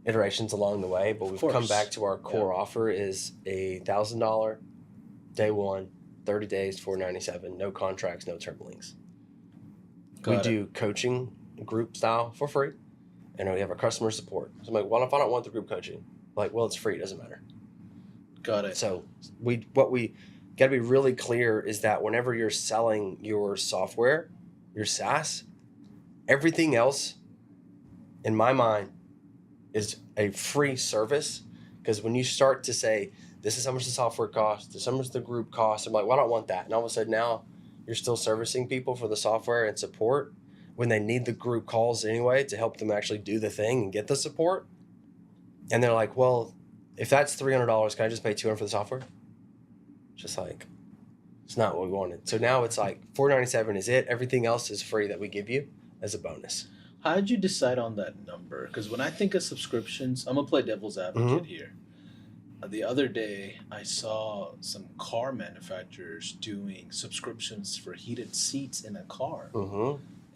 iterations along the way, but we've come back to our core offer is a $1,000 day one, 30 days, $497, no contracts, no term links. We do coaching group style for free, and we have our customer support. So I'm like, well, if I don't want the group coaching, like, well, it's free, it doesn't matter. Got it. So what we got to be really clear is that whenever you're selling your software, your SaaS, everything else, in my mind, is a free service. Because when you start to say, this is how much the software costs, this is how much the group costs, I'm like, well, I don't want that. And all of a sudden now you're still servicing people for the software and support when they need the group calls anyway to help them actually do the thing and get the support. And they're like, well, if that's $300, can I just pay $200 for the software? Just like, it's not what we wanted. So now it's like $497 is it. Everything else is free that we give you as a bonus. How did you decide on that number? Because when I think of subscriptions, I'm going to play devil's advocate here. The other day, I saw some car manufacturers doing subscriptions for heated seats in a car.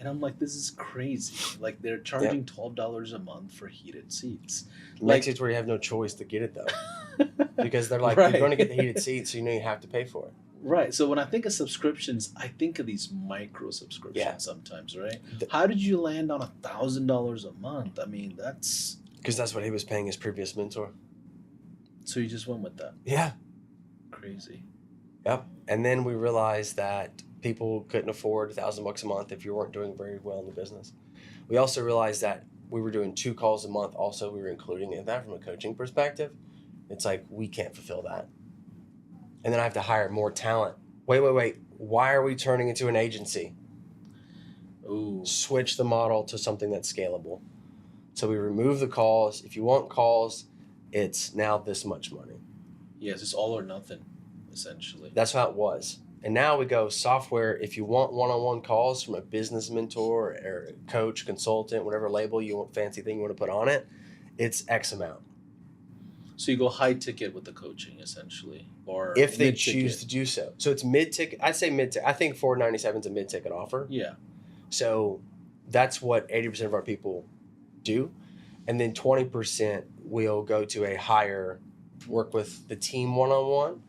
And I'm like, this is crazy. Like, they're charging $12 a month for heated seats. Makes it where you have no choice to get it, though. Because they're like, you're going to get the heated seats, so you know you have to pay for it. Right. So when I think of subscriptions, I think of these micro subscriptions sometimes, right? How did you land on $1,000 a month? I mean, that's... Because that's what he was paying his previous mentor. So you just went with that? Yeah. Crazy. Yep. And then we realized that people couldn't afford $1,000 a month if you weren't doing very well in the business. We also realized that we were doing 2 calls a month. Also, we were including in that from a coaching perspective. It's like, we can't fulfill that. And then I have to hire more talent. Wait. Why are we turning into an agency? Ooh. Switch the model to something that's scalable. So we remove the calls. If you want calls, it's now this much money. Yes, it's all or nothing, essentially. That's how it was. And now we go software. If you want one-on-one calls from a business mentor or a coach, consultant, whatever label you want, fancy thing you want to put on it, it's X amount. So you go high ticket with the coaching, essentially, or if they choose to do so. So it's mid-ticket. I'd say mid-ticket. I think $497 is a mid-ticket offer. Yeah. So that's what 80% of our people do. And then 20% will go to a higher, work with the team one-on-one,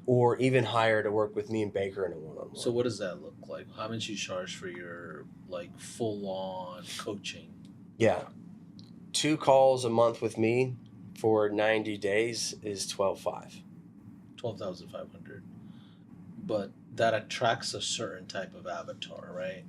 or even higher to work with me and Baker in a one-on-one. So what does that look like? How much you charge for your like full-on coaching? Yeah. 2 calls a month with me for 90 days is $12,500. $12,500. But that attracts a certain type of avatar, right?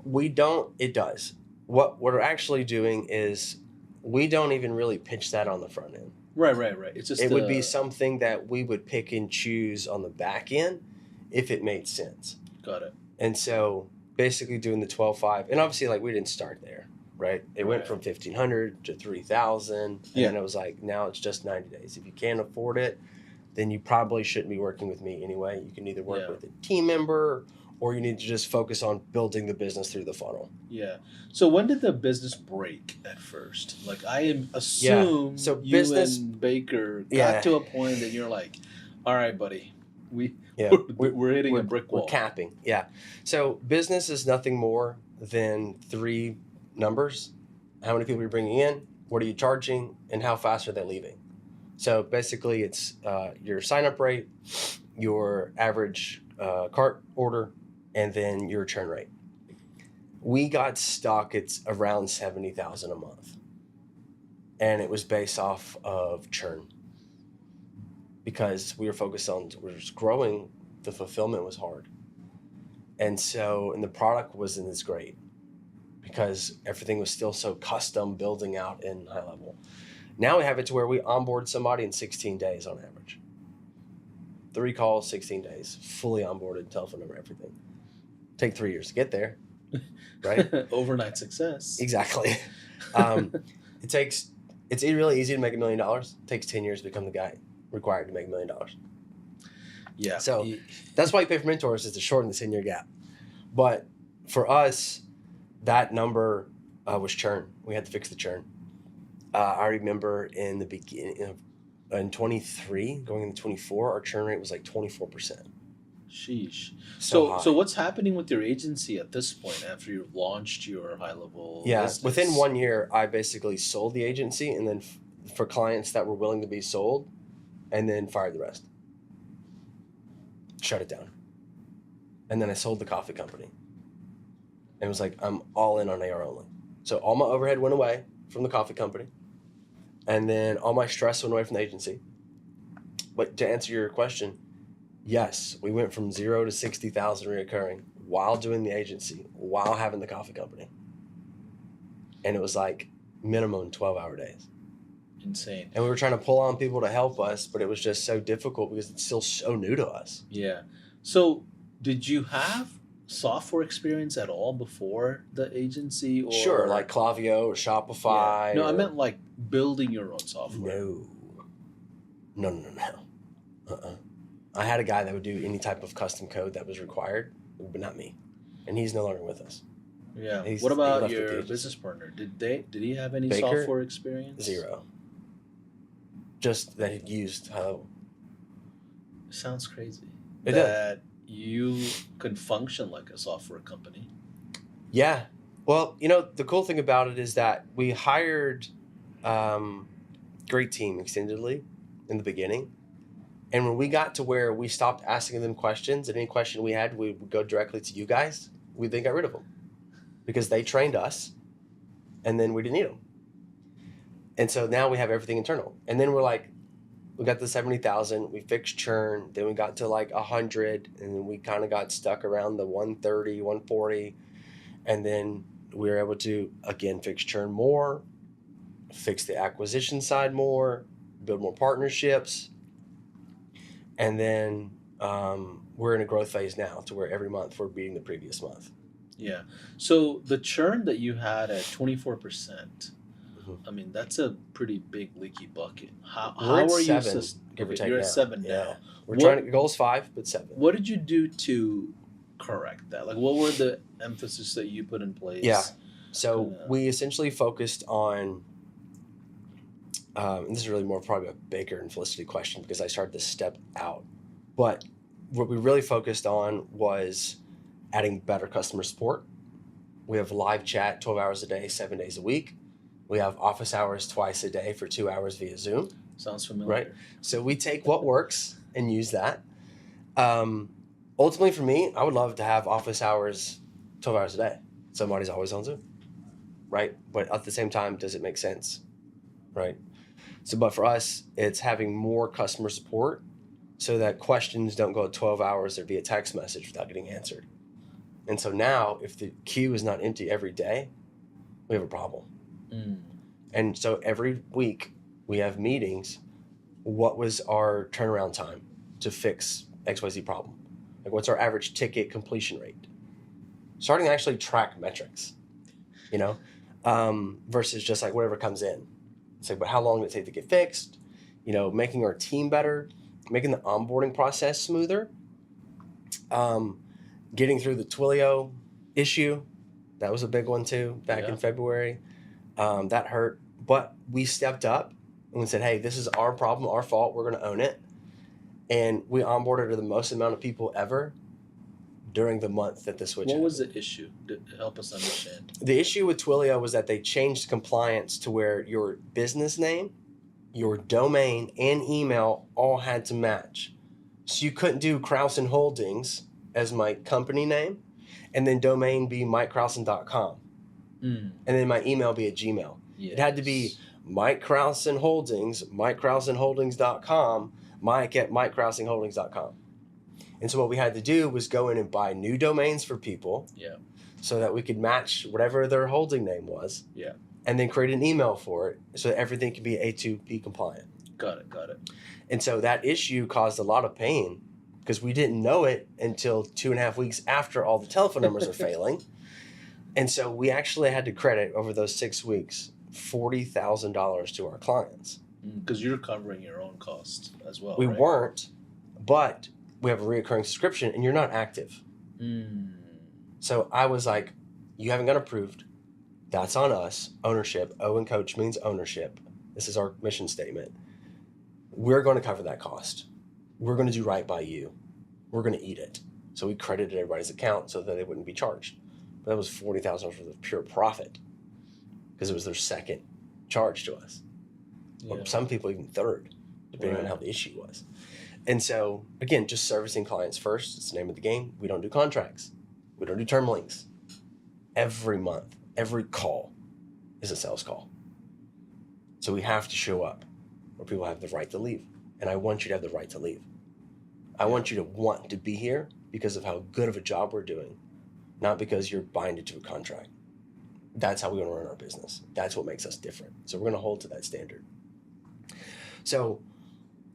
It does. What we're actually doing is we don't even really pitch that on the front end. Right. It's just would be something that we would pick and choose on the back end if it made sense. Got it. And so basically doing the 12.5, and obviously like we didn't start there, right? It went from 1,500 to 3,000, and then it was like now it's just 90 days. If you can't afford it, then you probably shouldn't be working with me anyway. You can either work with a team member, or you need to just focus on building the business through the funnel. Yeah. So when did the business break at first? Like I assume so you business, and Baker got to a point that you're like, all right, buddy, we're hitting a brick wall. We're capping. Yeah. So business is nothing more than 3 numbers. How many people are you bringing in? What are you charging? And how fast are they leaving? So basically it's your sign-up rate, your average cart order, and then your churn rate. We got stuck. It's around 70,000 a month, and it was based off of churn because we were focused on we're just growing. The fulfillment was hard, and the product wasn't as great because everything was still so custom building out in HighLevel. Now we have it to where we onboard somebody in 16 days on average. 3 calls, 16 days, fully onboarded, telephone number, everything. Take 3 years to get there, right? Overnight success. Exactly. It's really easy to make $1 million. It takes 10 years to become the guy required to make $1 million. Yeah. So that's why you pay for mentors, is to shorten the 10-year gap. But for us, that number was churn. We had to fix the churn. I remember in the beginning in 23, going into 24, our churn rate was like 24%. Sheesh. So So what's happening with your agency at this point after you've launched your high level business? Within 1 year, I basically sold the agency, and then for clients that were willing to be sold, and then fired the rest. Shut it down. And then I sold the coffee company. And it was like, I'm all in on AR only. So all my overhead went away from the coffee company. And then all my stress went away from the agency. But to answer your question, yes, we went from 0 to 60,000 reoccurring while doing the agency, while having the coffee company. And it was like minimum 12-hour days. Insane. And we were trying to pull on people to help us, but it was just so difficult because it's still so new to us. Yeah. So did you have software experience at all before the agency? Or Sure, like Klaviyo or Shopify. No, I meant like building your own software. No. I had a guy that would do any type of custom code that was required, but not me. And he's no longer with us. Yeah. He What about left with the your agency. business partner? Did he have any Baker? software experience? 0. Just that he used HighLevel. Sounds crazy. It that you can function like a software company. Yeah. Well, the cool thing about it is that we hired great team extendedly in the beginning. And when we got to where we stopped asking them questions, and any question we had, we would go directly to you guys, we then got rid of them because they trained us, and then we didn't need them. And so now we have everything internal. And then we're like, we got to 70,000, we fixed churn, then we got to like 100, and then we kind of got stuck around the 130, 140. And then we were able to, again, fix churn more, fix the acquisition side more, build more partnerships. And then we're in a growth phase now to where every month we're beating the previous month. Yeah. So the churn that you had at 24%, I mean, that's a pretty big leaky bucket. How We're at are you? 7, give or take You're now. at 7 Yeah. now. We're trying to, goal's 5, but 7. What did you do to correct that? Like, what were the emphasis that you put in place? Yeah. So we essentially focused on, and this is really more probably a Baker and Felicity question because I started to step out. But what we really focused on was adding better customer support. We have live chat 12 hours a day, 7 days a week. We have office hours twice a day for 2 hours via Zoom. Sounds familiar. Right. So we take what works and use that. Ultimately, for me, I would love to have office hours 12 hours a day. Somebody's always on Zoom. Right. But at the same time, does it make sense? Right. So, but for us, it's having more customer support so that questions don't go 12 hours or via text message without getting answered. And so now, if the queue is not empty every day, we have a problem. And so every week we have meetings. What was our turnaround time to fix XYZ problem? Like, what's our average ticket completion rate? Starting to actually track metrics, versus just like whatever comes in. It's like, but how long did it take to get fixed? Making our team better, making the onboarding process smoother, getting through the Twilio issue. That was a big one too, back in February. That hurt, but we stepped up and we said, hey, this is our problem, our fault. We're going to own it. And we onboarded the most amount of people ever during the month that the switch happened. What was the issue? Help us understand. The issue with Twilio was that they changed compliance to where your business name, your domain, and email all had to match. So you couldn't do Kraussen Holdings as my company name and then domain be MikeCrowson.com. And then my email be at Gmail. Yes. It had to be Mike Crowson Holdings, MikeCrowsonHoldings.com, Mike at MikeCrowsonHoldings.com. And so what we had to do was go in and buy new domains for people so that we could match whatever their holding name was. Yeah. And then create an email for it so that everything could be A2P compliant. Got it. And so that issue caused a lot of pain because we didn't know it until 2.5 weeks after all the telephone numbers are failing. And so we actually had to credit over those 6 weeks $40,000 to our clients. Because you're covering your own costs as well, We right? weren't, but we have a recurring subscription and you're not active. So I was like, you haven't got approved. That's on us. Ownership. O in coach means ownership. This is our mission statement. We're going to cover that cost. We're going to do right by you. We're going to eat it. So we credited everybody's account so that they wouldn't be charged. But that was $40,000 worth of pure profit because it was their second charge to us. Yeah. Or some people even third, depending on how the issue was. And so, again, just servicing clients first. It's the name of the game. We don't do contracts. We don't do term links. Every month, every call is a sales call. So we have to show up or people have the right to leave. And I want you to have the right to leave. I want you to want to be here because of how good of a job we're doing, not because you're binded to a contract. That's how we want to run our business. That's what makes us different. So we're going to hold to that standard. So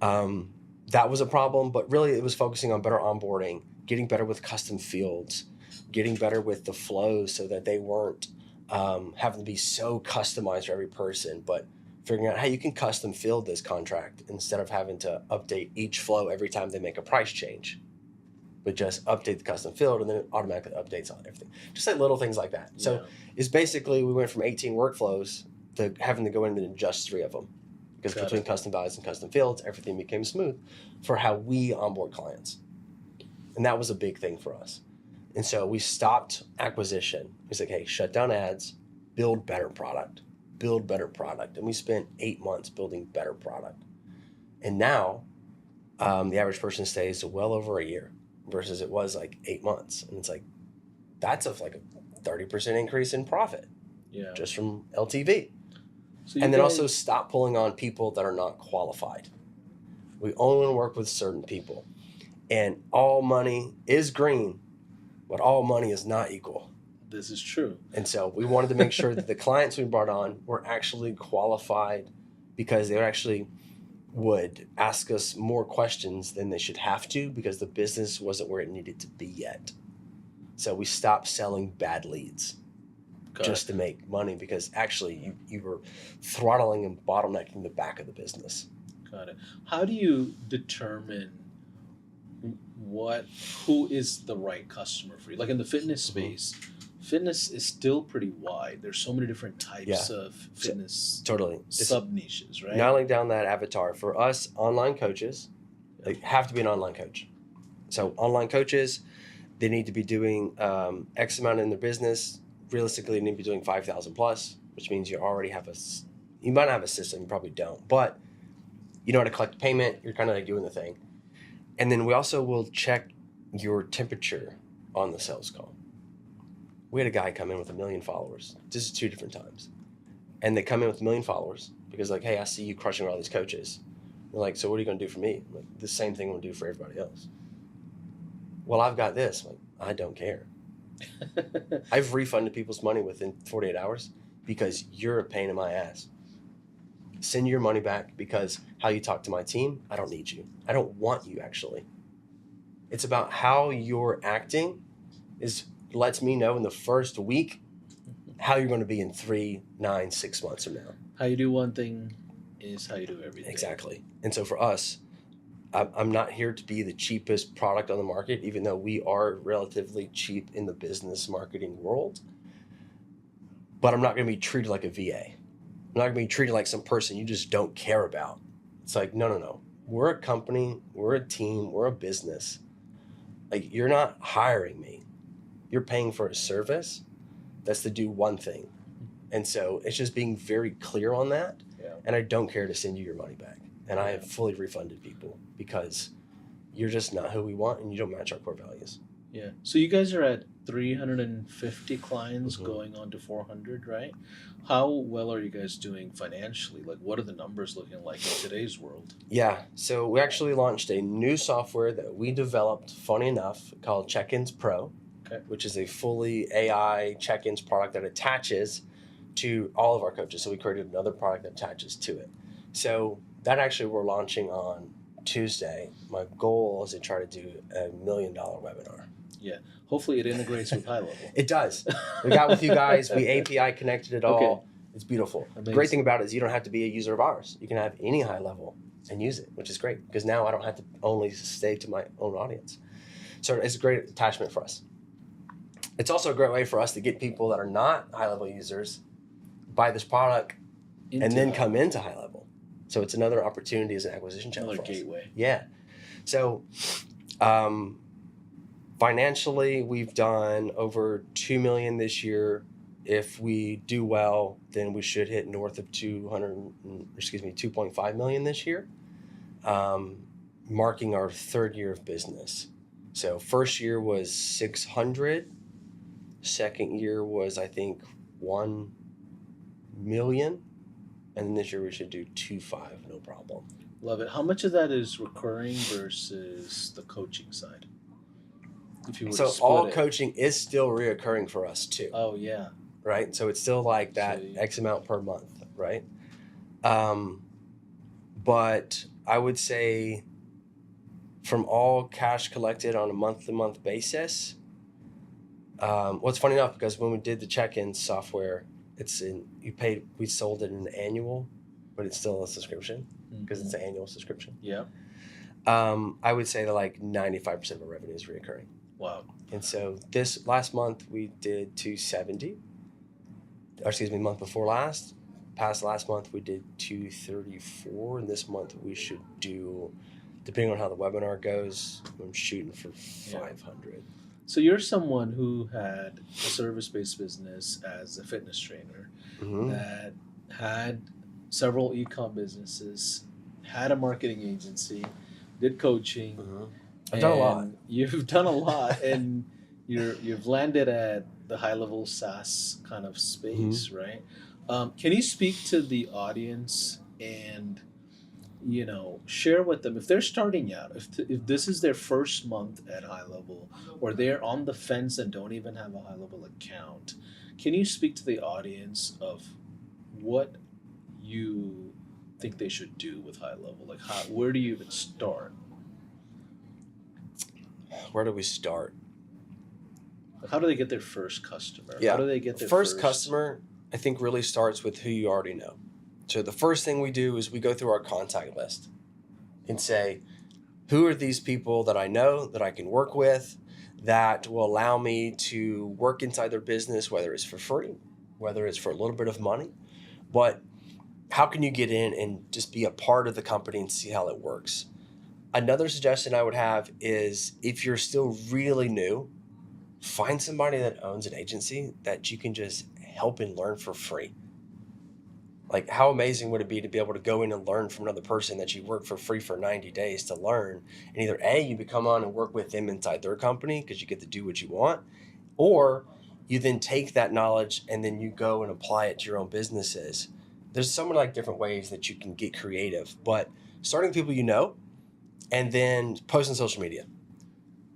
that was a problem, but really it was focusing on better onboarding, getting better with custom fields, getting better with the flows so that they weren't having to be so customized for every person, but figuring out how you can custom field this contract instead of having to update each flow every time they make a price change, but just update the custom field and then it automatically updates on everything. Just like little things like that. Yeah. So it's basically, we went from 18 workflows to having to go in and adjust 3 of them. Because between custom values and custom fields, everything became smooth for how we onboard clients. And that was a big thing for us. And so we stopped acquisition. We said, hey, shut down ads, build better product. And we spent 8 months building better product. And now the average person stays well over a year versus it was like 8 months. And it's like, that's like a 30% increase in profit just from LTV. So and then also stop pulling on people that are not qualified. We only want to work with certain people. And all money is green, but all money is not equal. This is true. And so we wanted to make sure that the clients we brought on were actually qualified because they actually would ask us more questions than they should have to because the business wasn't where it needed to be yet. So we stopped selling bad leads. Just to make money because actually you were throttling and bottlenecking the back of the business. Got it. How do you determine who is the right customer for you? Like in the fitness space, fitness is still pretty wide. There's so many different types of fitness sub niches, right? Narrowing down that avatar for us, online coaches, they have to be an online coach. So online coaches, they need to be doing X amount in their business. Realistically, you need to be doing 5,000 plus, which means you already have you might not have a system, you probably don't, but you know how to collect payment, you're kind of like doing the thing. And then we also will check your temperature on the sales call. We had a guy come in with 1 million followers. This is 2 different times. And they come in with 1 million followers because like, hey, I see you crushing all these coaches. They're like, so what are you going to do for me? I'm like, the same thing I'm going to do for everybody else. Well, I've got this. I'm like, I don't care. I've refunded people's money within 48 hours because you're a pain in my ass. Send your money back because how you talk to my team, I don't need you. I don't want you, actually. It's about how you're acting lets me know in the first week how you're going to be in 3, 9, 6 months from now. How you do one thing is how you do everything. Exactly. And so for us, I'm not here to be the cheapest product on the market, even though we are relatively cheap in the business marketing world. But I'm not going to be treated like a VA. I'm not going to be treated like some person you just don't care about. It's like, no. We're a company. We're a team. We're a business. Like, you're not hiring me. You're paying for a service that's to do one thing. And so it's just being very clear on that. Yeah. And I don't care to send you your money back. And I have fully refunded people because you're just not who we want and you don't match our core values. Yeah. So you guys are at 350 clients going on to 400, right? How well are you guys doing financially? Like, what are the numbers looking like in today's world? Yeah. So we actually launched a new software that we developed, funny enough, called Check-ins Pro, which is a fully AI check-ins product that attaches to all of our coaches. So we created another product that attaches to it. So that actually we're launching on Tuesday, my goal is to try to do $1 million webinar. Yeah. Hopefully it integrates with HighLevel. It does. We got with you guys. We API connected it all. Okay. It's beautiful. Amazing. The great thing about it is you don't have to be a user of ours. You can have any HighLevel and use it, which is great because now I don't have to only stay to my own audience. So it's a great attachment for us. It's also a great way for us to get people that are not HighLevel users, buy this product, and then come into HighLevel. So it's another opportunity as an acquisition channel Another for us. gateway. Yeah. So financially, we've done over $2 million this year. If we do well, then we should hit north of 2.5 million this year, marking our third year of business. So first year was 600. Second year was, I think, 1 million. And then this year we should do 2.5, no problem. Love it. How much of that is recurring versus the coaching side? If you were to split all it. coaching is still reoccurring for us too. Oh, yeah. Right? So it's still like that X amount per month, right? But I would say from all cash collected on a month-to-month basis, what's funny enough, because when we did the check-in software, we sold it in annual, but it's still a subscription because it's an annual subscription. Yeah. I would say that like 95% of our revenue is reoccurring. Wow. And so this last month we did 270. Or excuse me, month before last. Past last month we did 234, and this month we should do, depending on how the webinar goes, I'm shooting for 500. So you're someone who had a service-based business as a fitness trainer, that had several e-com businesses, had a marketing agency, did coaching. I've done a lot. You've done a lot, and you've landed at the high-level SaaS kind of space, right? Can you speak to the audience and share with them if they're starting out, if this is their first month at HighLevel, or they're on the fence and don't even have a HighLevel account? Can you speak to the audience of what you think they should do with HighLevel? Like, where do you even start? Where do we start? How do they get their first customer? Yeah. How do they get their first customer? I think really starts with who you already know. So the first thing we do is we go through our contact list and say, who are these people that I know that I can work with that will allow me to work inside their business, whether it's for free, whether it's for a little bit of money, but how can you get in and just be a part of the company and see how it works? Another suggestion I would have is if you're still really new, find somebody that owns an agency that you can just help and learn for free. Like, how amazing would it be to be able to go in and learn from another person that you work for free for 90 days to learn, and either A, you become on and work with them inside their company because you get to do what you want, or you then take that knowledge and then you go and apply it to your own businesses. There's so many different ways that you can get creative, but starting with people you know, and then post on social media.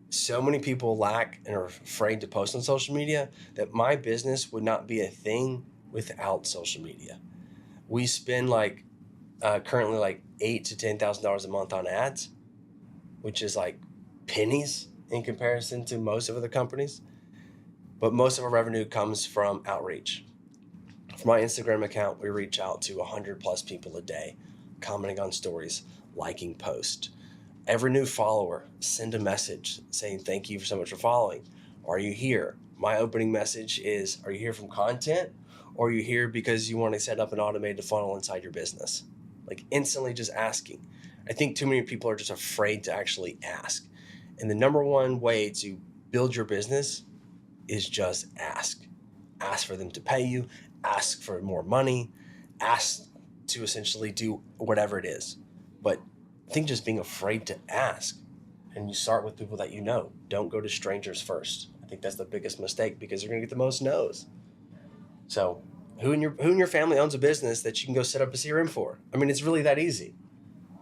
So many people lack and are afraid to post on social media that my business would not be a thing without social media. We spend currently $8,000 to $10,000 a month on ads, which is like pennies in comparison to most of other companies. But most of our revenue comes from outreach. For my Instagram account, we reach out to 100 plus people a day, commenting on stories, liking posts. Every new follower, send a message saying, thank you so much for following. Are you here? My opening message is, are you here from content? Or are you here because you want to set up an automated funnel inside your business? Like, instantly just asking. I think too many people are just afraid to actually ask. And the number one way to build your business is just ask. Ask for them to pay you, ask for more money, ask to essentially do whatever it is. But I think just being afraid to ask, and you start with people that you know. Don't go to strangers first. I think that's the biggest mistake because you're going to get the most no's. So who in your family owns a business that you can go set up a CRM for? I mean, it's really that easy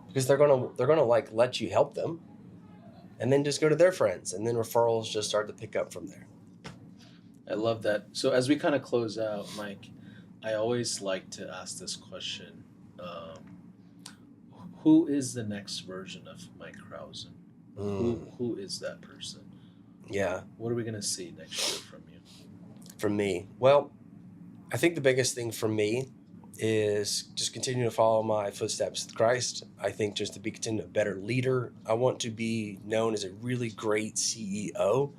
because they're gonna let you help them, and then just go to their friends, and then referrals just start to pick up from there. I love that. So as we kind of close out, Mike, I always like to ask this question: Who is the next version of Mike Crowson? Mm, Who is that person? yeah, What are we gonna see next year from you? from me. Well, I think the biggest thing for me is just continue to follow my footsteps with Christ. I think just to be continue a better leader. I want to be known as a really great CEO.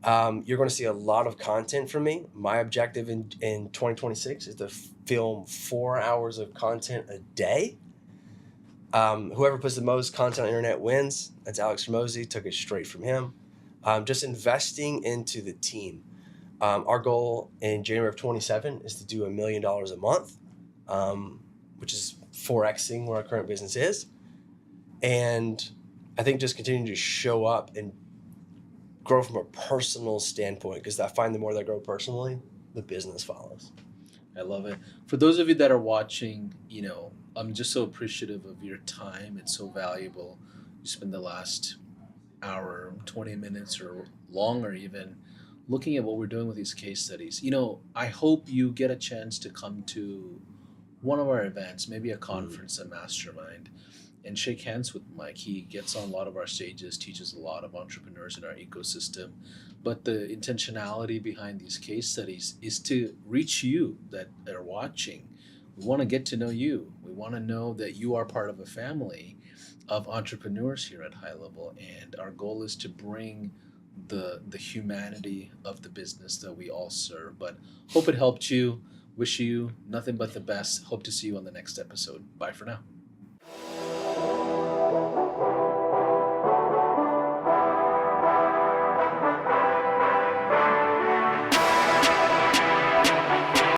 You're going to see a lot of content from me. My objective in 2026 is to film 4 hours of content a day. Whoever puts the most content on the internet wins. That's Alex Ramosi. Took it straight from him. Just investing into the team. Our goal in January of 27 is to do $1 million a month, which is 4xing where our current business is. And I think just continuing to show up and grow from a personal standpoint, because I find the more that I grow personally, the business follows. I love it. For those of you that are watching, I'm just so appreciative of your time. It's so valuable. You spend the last hour, 20 minutes or longer even looking at what we're doing with these case studies. I hope you get a chance to come to one of our events, maybe a Mm. conference, a mastermind, and shake hands with Mike. He gets on a lot of our stages, teaches a lot of entrepreneurs in our ecosystem. But the intentionality behind these case studies is to reach you that are watching. We want to get to know you. We want to know that you are part of a family of entrepreneurs here at High Level, and our goal is to bring the humanity of the business that we all serve. But hope it helped you. Wish you nothing but the best. Hope to see you on the next episode. Bye for now.